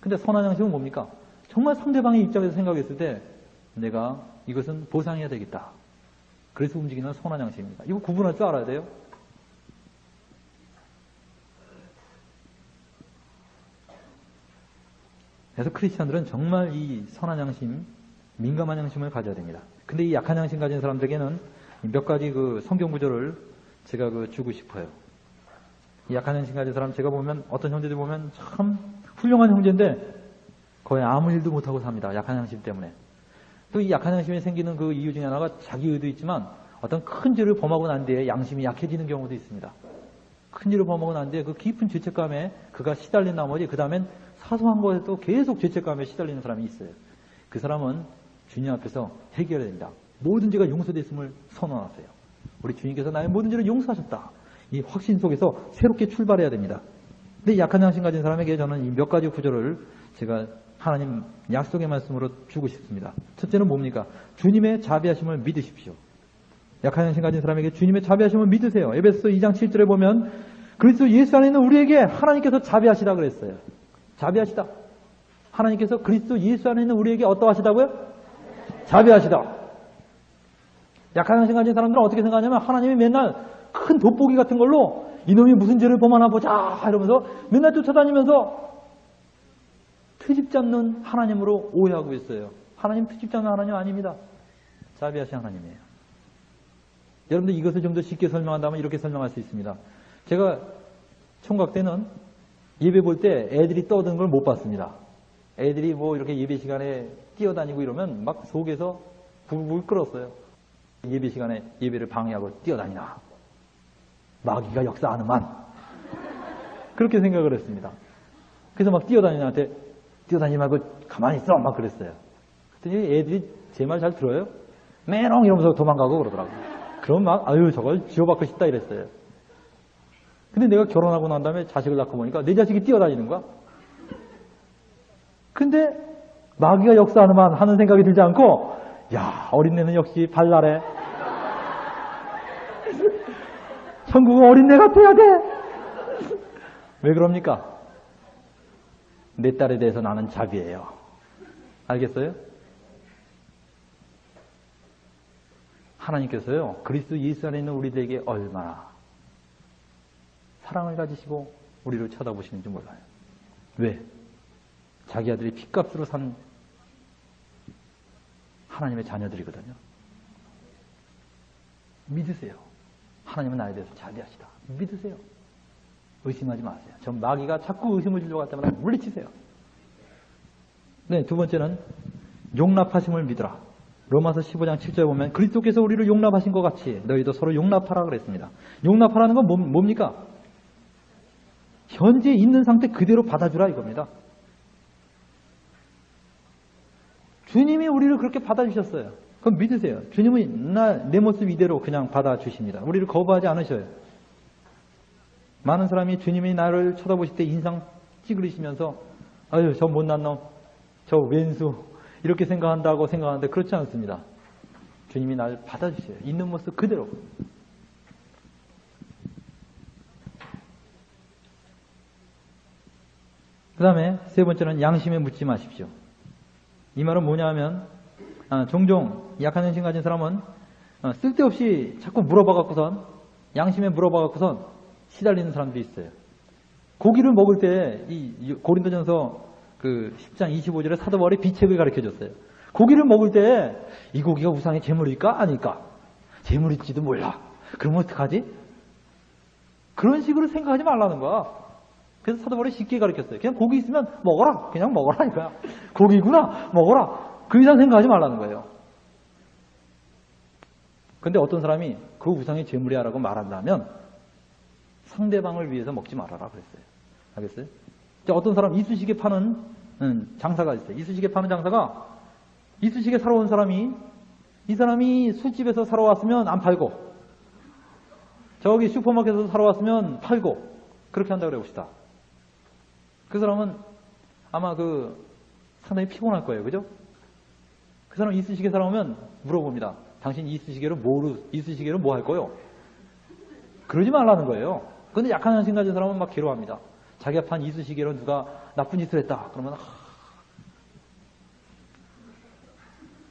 근데 선한 양심은 뭡니까? 정말 상대방의 입장에서 생각했을 때 내가 이것은 보상해야 되겠다. 그래서 움직이는 선한 양심입니다. 이거 구분할 줄 알아야 돼요. 그래서 크리스찬들은 정말 이 선한 양심, 민감한 양심을 가져야 됩니다. 근데 이 약한 양심 가진 사람들에게는 몇 가지 그 성경 구절을 제가 주고 싶어요. 이 약한 양심 가진 사람, 제가 보면 어떤 형제들 보면 참 훌륭한 형제인데 거의 아무 일도 못하고 삽니다. 약한 양심 때문에. 또 이 약한 양심이 생기는 그 이유 중에 하나가 자기 의도 있지만 어떤 큰 죄를 범하고 난 뒤에 양심이 약해지는 경우도 있습니다. 큰 죄를 범하고 난 뒤에 그 깊은 죄책감에 그가 시달린 나머지 그 다음엔 사소한 거에도 계속 죄책감에 시달리는 사람이 있어요. 그 사람은 주님 앞에서 해결해야 됩니다. 모든 죄가 용서됐음을 선언하세요. 우리 주님께서 나의 모든 죄를 용서하셨다. 이 확신 속에서 새롭게 출발해야 됩니다. 근데 약한 양심 가진 사람에게 저는 이 몇 가지 구절을 제가 하나님 약속의 말씀으로 주고 싶습니다. 첫째는 뭡니까? 주님의 자비하심을 믿으십시오. 약한 양심 가진 사람에게 주님의 자비하심을 믿으세요. 에베소서 2장 7절에 보면 그리스도 예수 안에 있는 우리에게 하나님께서 자비하시다 그랬어요. 자비하시다. 하나님께서 그리스도 예수 안에 있는 우리에게 어떠하시다고요? 자비하시다. 약한 양심 가진 사람들은 어떻게 생각하냐면 하나님이 맨날 큰 돋보기 같은 걸로 이놈이 무슨 죄를 범하나 보자 이러면서 맨날 쫓아다니면서 트집지 않는 하나님으로 오해하고 있어요. 하나님 트집지 않는 하나님 아닙니다. 자비하신 하나님이에요. 여러분들 이것을 좀 더 쉽게 설명한다면 이렇게 설명할 수 있습니다. 제가 총각 때는 예배 볼 때 애들이 떠드는 걸 못 봤습니다. 애들이 뭐 이렇게 예배 시간에 뛰어다니고 이러면 막 속에서 불불 끓었어요. 예배 시간에 예배를 방해하고 뛰어다니나. 마귀가 역사하는만. 그렇게 생각을 했습니다. 그래서 막 뛰어다니는한테 뛰어다니지 말고 가만히 있어. 막 그랬어요. 그랬더니 애들이 제 말 잘 들어요? 메롱 이러면서 도망가고 그러더라고요. 그럼 막 아유 저걸 지워받고 싶다 이랬어요. 근데 내가 결혼하고 난 다음에 자식을 낳고 보니까 내 자식이 뛰어다니는 거야. 근데 마귀가 역사하는만 하는 생각이 들지 않고 야 어린애는 역시 발랄해. 천국은 어린애 같아야 돼. 왜 그럽니까? 내 딸에 대해서 나는 자비해요. 알겠어요? 하나님께서요 그리스도 예수 안에 있는 우리들에게 얼마나 사랑을 가지시고 우리를 쳐다보시는지 몰라요. 왜? 자기 아들이 핏값으로 산 하나님의 자녀들이거든요. 믿으세요. 하나님은 나에 대해서 자비하시다. 믿으세요. 의심하지 마세요. 전 마귀가 자꾸 의심을 주려고 할 때마다 물리치세요. 네, 두 번째는 용납하심을 믿으라. 로마서 15장 7절에 보면 그리스도께서 우리를 용납하신 것 같이 너희도 서로 용납하라 그랬습니다. 용납하라는 건 뭡니까? 현재 있는 상태 그대로 받아주라 이겁니다. 주님이 우리를 그렇게 받아주셨어요. 그럼 믿으세요. 주님은 내 모습 이대로 그냥 받아주십니다. 우리를 거부하지 않으셔요. 많은 사람이 주님이 나를 쳐다보실 때 인상 찌그리시면서 아유 저 못난 놈, 저 왼수 이렇게 생각하는데 그렇지 않습니다. 주님이 나를 받아주셔요. 있는 모습 그대로. 그 다음에 세 번째는 양심에 묻지 마십시오. 이 말은 뭐냐 하면 종종 약한 양심 가진 사람은 쓸데없이 자꾸 물어봐갖고선 양심에 물어봐갖고선 시달리는 사람들이 있어요. 고기를 먹을 때 이 고린도전서 그 10장 25절에 사도 바울이 비책을 가르쳐줬어요. 고기를 먹을 때 이 고기가 우상의 제물일까 아닐까? 제물일지도 몰라. 그러면 어떡하지? 그런 식으로 생각하지 말라는 거야. 그래서 사도 바울이 쉽게 가르쳤어요. 그냥 고기 있으면 먹어라. 그냥 먹어라 이거야. 고기구나. 먹어라. 그 이상 생각하지 말라는 거예요. 근데 어떤 사람이 그 우상의 제물이야라고 말한다면 상대방을 위해서 먹지 말아라 그랬어요. 알겠어요? 어떤 사람 이쑤시개 파는 장사가 있어요. 이쑤시개 파는 장사가 이쑤시개 사러 온 사람이 이 사람이 술집에서 사러 왔으면 안 팔고 저기 슈퍼마켓에서 사러 왔으면 팔고 그렇게 한다고 그래 봅시다. 그 사람은 아마 상당히 피곤할 거예요. 그죠? 그 사람 이쑤시개 사러 오면 물어봅니다. 당신 이쑤시개로 뭐 할 거요? 그러지 말라는 거예요. 근데 약한 양심 가진 사람은 막 괴로워합니다. 자기가 판 이쑤시개로 누가 나쁜 짓을 했다. 그러면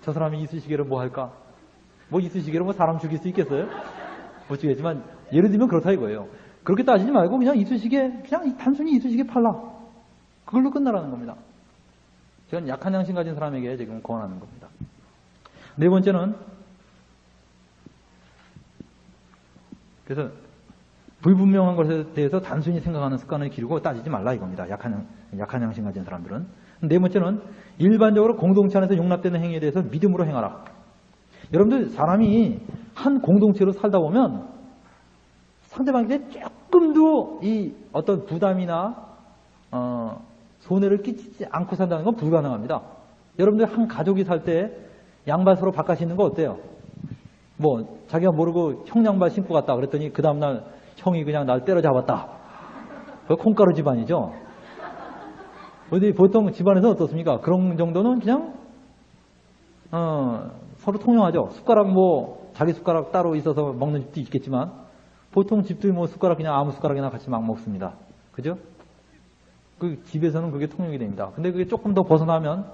저 사람이 이쑤시개로 뭐 할까? 뭐 이쑤시개로 뭐 사람 죽일 수 있겠어요? 못 죽겠지만 예를 들면 그렇다 이거예요. 그렇게 따지지 말고 그냥 단순히 이쑤시개 팔라. 그걸로 끝나라는 겁니다. 제가 약한 양심 가진 사람에게 지금 권하는 겁니다. 네 번째는 그래서 불분명한 것에 대해서 단순히 생각하는 습관을 기르고 따지지 말라 이겁니다. 약한 양심 가진 사람들은. 네 번째는 일반적으로 공동체 안에서 용납되는 행위에 대해서 믿음으로 행하라. 여러분들 사람이 한 공동체로 살다 보면 상대방에게 조금도 이 어떤 부담이나 손해를 끼치지 않고 산다는 건 불가능합니다. 여러분들 한 가족이 살 때 양발 서로 바꿔 신는 거 어때요? 뭐 자기가 모르고 형 양발 신고 갔다 그랬더니 그 다음날 형이 그냥 날 때려잡았다. 그 콩가루 집안이죠. 어디 보통 집안에서 어떻습니까? 그런 정도는 그냥 서로 통용하죠. 숟가락 자기 숟가락 따로 있어서 먹는 집도 있겠지만 보통 집들 숟가락 그냥 아무 숟가락이나 같이 막 먹습니다. 그죠? 그 집에서는 그게 통용이 됩니다. 근데 그게 조금 더 벗어나면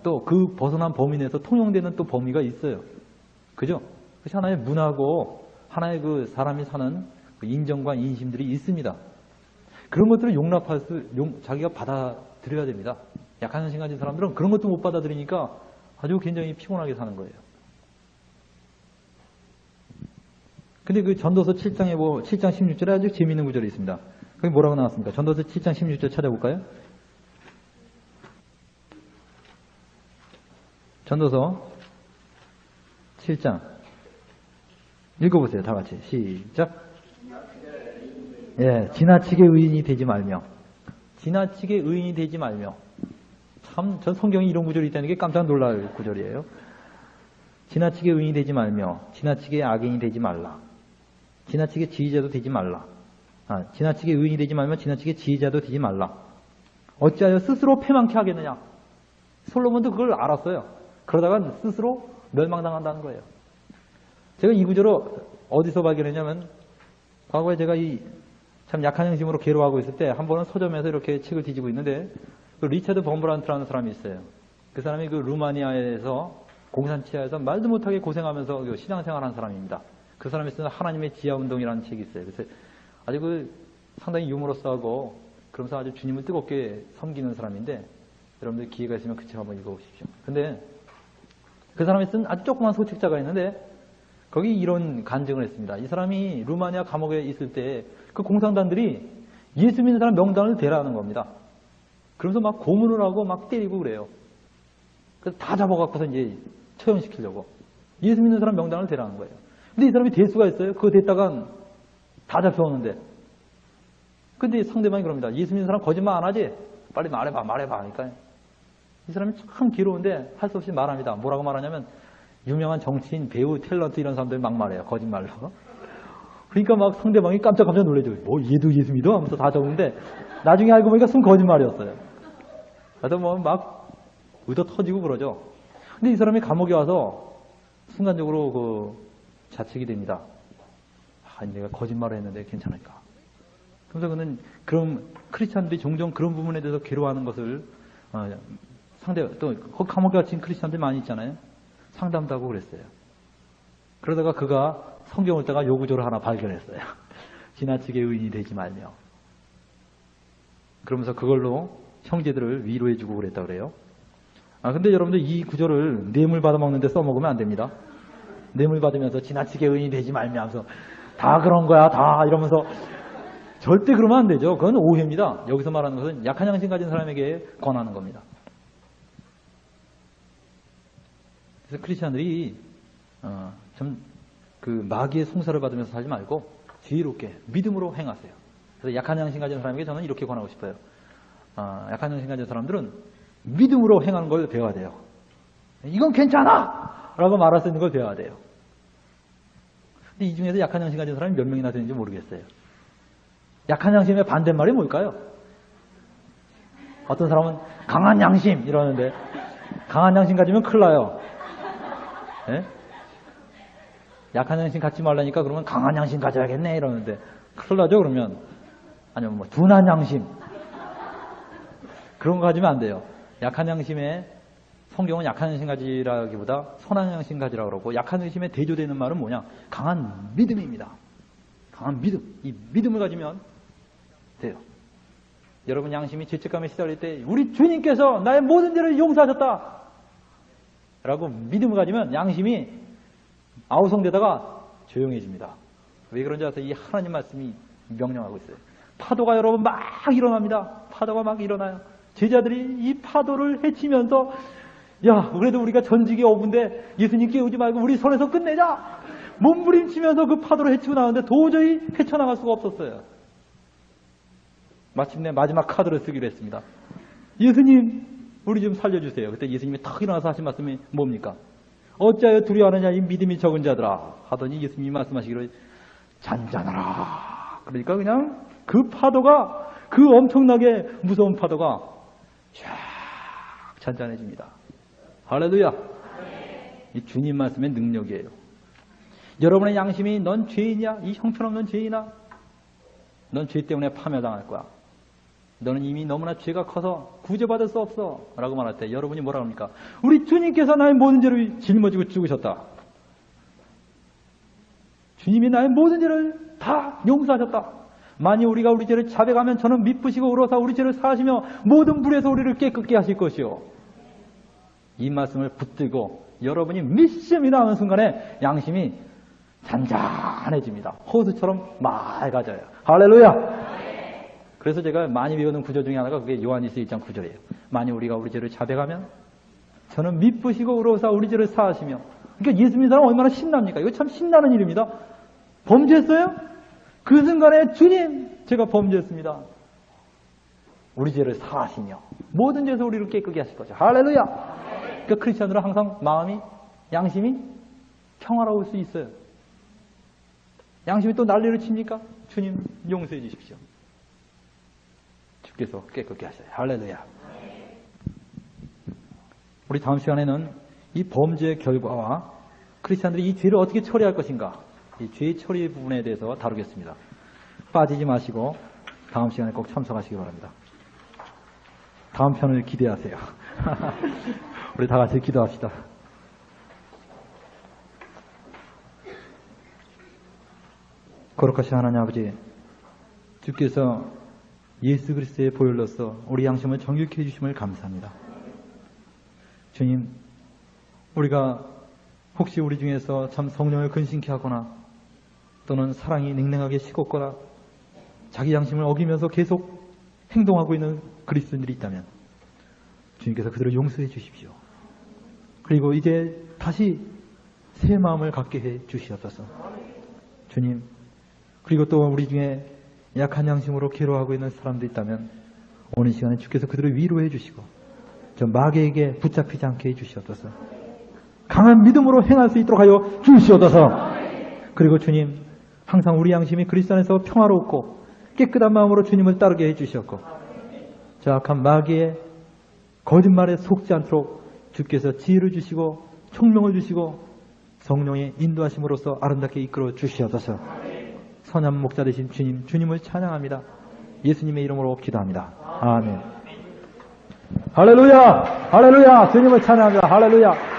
또 그 벗어난 범위 내에서 통용되는 또 범위가 있어요. 그죠? 그것이 하나의 문화고 하나의 그 사람이 사는 그 인정과 인심들이 있습니다. 그런 것들을 자기가 받아들여야 됩니다. 약한 양심 가진 사람들은 그런 것도 못 받아들이니까 아주 굉장히 피곤하게 사는 거예요. 근데 그 전도서 7장 16절에 아주 재미있는 구절이 있습니다. 거기 뭐라고 나왔습니까? 전도서 7장 16절 찾아볼까요? 전도서 7장 읽어보세요. 다 같이 시작. 예, 지나치게 의인이 되지 말며. 지나치게 의인이 되지 말며. 참, 전 성경에 이런 구절이 있다는 게 깜짝 놀랄 구절이에요. 지나치게 의인이 되지 말며, 지나치게 악인이 되지 말라. 지나치게 지휘자도 되지 말라. 지나치게 의인이 되지 말며, 지나치게 지휘자도 되지 말라. 어찌하여 스스로 패망케 하겠느냐? 솔로몬도 그걸 알았어요. 그러다가 스스로 멸망당한다는 거예요. 제가 이 구절을 어디서 발견했냐면, 과거에 제가 참 약한 양심으로 괴로워하고 있을 때 한 번은 서점에서 이렇게 책을 뒤지고 있는데 그 리차드 범브란트라는 사람이 있어요. 그 사람이 그 루마니아에서 공산치하에서 말도 못하게 고생하면서 신앙생활한 사람입니다. 그 사람이 쓰는 하나님의 지하운동이라는 책이 있어요. 그래서 아주 상당히 유머러스하고 그러면서 아주 주님을 뜨겁게 섬기는 사람인데 여러분들 기회가 있으면 그 책 한번 읽어보십시오. 근데 그 사람이 쓴 아주 조그만 소책자가 있는데 거기 이런 간증을 했습니다. 이 사람이 루마니아 감옥에 있을 때 그 공산당들이 예수 믿는 사람 명단을 대라는 겁니다. 그러면서 막 고문을 하고 막 때리고 그래요. 그래서 다 잡아갖고서 이제 처형시키려고. 예수 믿는 사람 명단을 대라는 거예요. 근데 이 사람이 될 수가 있어요? 그거 됐다간 다 잡혀오는데. 근데 상대방이 그럽니다. 예수 믿는 사람 거짓말 안 하지? 빨리 말해봐 하니까. 이 사람이 참 괴로운데 할 수 없이 말합니다. 뭐라고 말하냐면 유명한 정치인, 배우, 탤런트 이런 사람들이 막 말해요. 거짓말로. 그러니까 막 상대방이 깜짝깜짝 놀래죠. 뭐 얘도 예수 믿어? 하면서 다 적는데 나중에 알고 보니까 순 거짓말이었어요. 그래서 뭐 막 의도 터지고 그러죠. 근데 이 사람이 감옥에 와서 순간적으로 그 자책이 됩니다. 아, 내가 거짓말을 했는데 괜찮을까? 그래서 그는 그런 크리스찬들이 종종 그런 부분에 대해서 괴로워하는 것을 또 감옥에 갇힌 크리스찬들 많이 있잖아요. 상담도 하고 그랬어요. 그러다가 그가 성경을 따가 요구조를 하나 발견했어요. 지나치게 의인이 되지 말며. 그러면서 그걸로 형제들을 위로해주고 그랬다 그래요. 근데 여러분들 이 구절을 뇌물 받아먹는데 써먹으면 안 됩니다. 뇌물 받으면서 지나치게 의인이 되지 말며 하면서 다 그런 거야 다 이러면서 절대 그러면 안 되죠. 그건 오해입니다. 여기서 말하는 것은 약한 양심 가진 사람에게 권하는 겁니다. 그래서 크리스찬들이 좀 그 마귀의 송사를 받으면서 살지 말고 지혜롭게 믿음으로 행하세요. 그래서 약한 양심 가진 사람에게 저는 이렇게 권하고 싶어요. 약한 양심 가진 사람들은 믿음으로 행하는 걸 배워야 돼요. 이건 괜찮아! 라고 말할 수 있는 걸 배워야 돼요. 근데 이 중에서 약한 양심 가진 사람이 몇 명이나 되는지 모르겠어요. 약한 양심의 반대말이 뭘까요? 어떤 사람은 강한 양심 이러는데 강한 양심 가지면 큰일 나요. 네? 약한 양심 갖지 말라니까 그러면 강한 양심 가져야겠네 이러는데 큰일 나죠 그러면. 아니면 뭐 둔한 양심 그런 거 가지면 안 돼요. 약한 양심에 성경은 약한 양심 가지라기보다 선한 양심 가지라고 그러고 약한 양심에 대조되는 말은 뭐냐? 강한 믿음입니다. 강한 믿음. 이 믿음을 가지면 돼요. 여러분 양심이 죄책감에 시달릴 때 우리 주님께서 나의 모든 죄를 용서하셨다 라고 믿음을 가지면 양심이 아우성되다가 조용해집니다. 왜 그런지 아세요? 이 하나님 말씀이 명령하고 있어요. 파도가 여러분 막 일어납니다. 파도가 막 일어나요. 제자들이 이 파도를 헤치면서 야 그래도 우리가 전직이 어부인데 예수님 깨우지 말고 우리 손에서 끝내자 몸부림치면서 그 파도를 헤치고 나오는데 도저히 헤쳐나갈 수가 없었어요. 마침내 마지막 카드를 쓰기로 했습니다. 예수님 우리 좀 살려주세요. 그때 예수님이 탁 일어나서 하신 말씀이 뭡니까? 어찌하여 두려워하느냐 이 믿음이 적은 자들아 하더니 예수님이 말씀하시기로 잔잔하라. 그러니까 그냥 그 파도가 그 엄청나게 무서운 파도가 쫙 잔잔해집니다. 할렐루야. 이 주님 말씀의 능력이에요. 여러분의 양심이 넌 죄인이야? 이 형편없는 죄인아? 넌 죄 때문에 파멸당할 거야. 너는 이미 너무나 죄가 커서 구제받을 수 없어 라고 말할 때 여러분이 뭐라 합니까? 우리 주님께서 나의 모든 죄를 짊어지고 죽으셨다. 주님이 나의 모든 죄를 다 용서하셨다. 만일 우리가 우리 죄를 자백하면 저는 미쁘시고 의로사 우리 죄를 사하시며 모든 불에서 우리를 깨끗게 하실 것이요. 이 말씀을 붙들고 여러분이 믿습니다 하는 순간에 양심이 잔잔해집니다. 호수처럼 맑아져요. 할렐루야. 그래서 제가 많이 배우는 구절 중에 하나가 그게 요한일서 1장 9절이에요. 만일 우리가 우리 죄를 자백하면 저는 미쁘시고 의로우사 우리 죄를 사하시며. 그러니까 예수 믿는 사람은 얼마나 신납니까? 이거 참 신나는 일입니다. 범죄했어요? 그 순간에 주님 제가 범죄했습니다. 우리 죄를 사하시며 모든 죄에서 우리를 깨끗게 하실 거죠. 할렐루야. 그러니까 크리스천들은 항상 마음이 양심이 평화로울 수 있어요. 양심이 또 난리를 칩니까? 주님 용서해 주십시오. 주께서 깨끗게 하셔요. 할렐루야. 우리 다음 시간에는 이 범죄의 결과와 크리스찬들이 이 죄를 어떻게 처리할 것인가, 이 죄 처리 부분에 대해서 다루겠습니다. 빠지지 마시고 다음 시간에 꼭 참석하시기 바랍니다. 다음 편을 기대하세요. 우리 다 같이 기도합시다. 거룩하신 하나님 아버지, 주께서 예수 그리스도의 보혈로서 우리 양심을 정결케 해주심을 감사합니다. 주님, 우리가 혹시 우리 중에서 참 성령을 근심케 하거나 또는 사랑이 냉랭하게 식었거나 자기 양심을 어기면서 계속 행동하고 있는 그리스도인들이 있다면 주님께서 그들을 용서해 주십시오. 그리고 이제 다시 새 마음을 갖게 해 주시옵소서. 주님, 그리고 또 우리 중에 약한 양심으로 괴로워하고 있는 사람도 있다면 오늘 시간에 주께서 그들을 위로해 주시고 저 마귀에게 붙잡히지 않게 해주시옵소서. 강한 믿음으로 행할 수 있도록 하여 주시옵소서. 그리고 주님, 항상 우리 양심이 그리스도 안에서 평화롭고 깨끗한 마음으로 주님을 따르게 해주시옵고, 저 악한 마귀의 거짓말에 속지 않도록 주께서 지혜를 주시고 총명을 주시고 성령의 인도하심으로써 아름답게 이끌어 주시옵소서. 선한 목자 되신 주님, 주님을 찬양합니다. 예수님의 이름으로 기도합니다. 아멘. 할렐루야! 할렐루야! 주님을 찬양합니다. 할렐루야!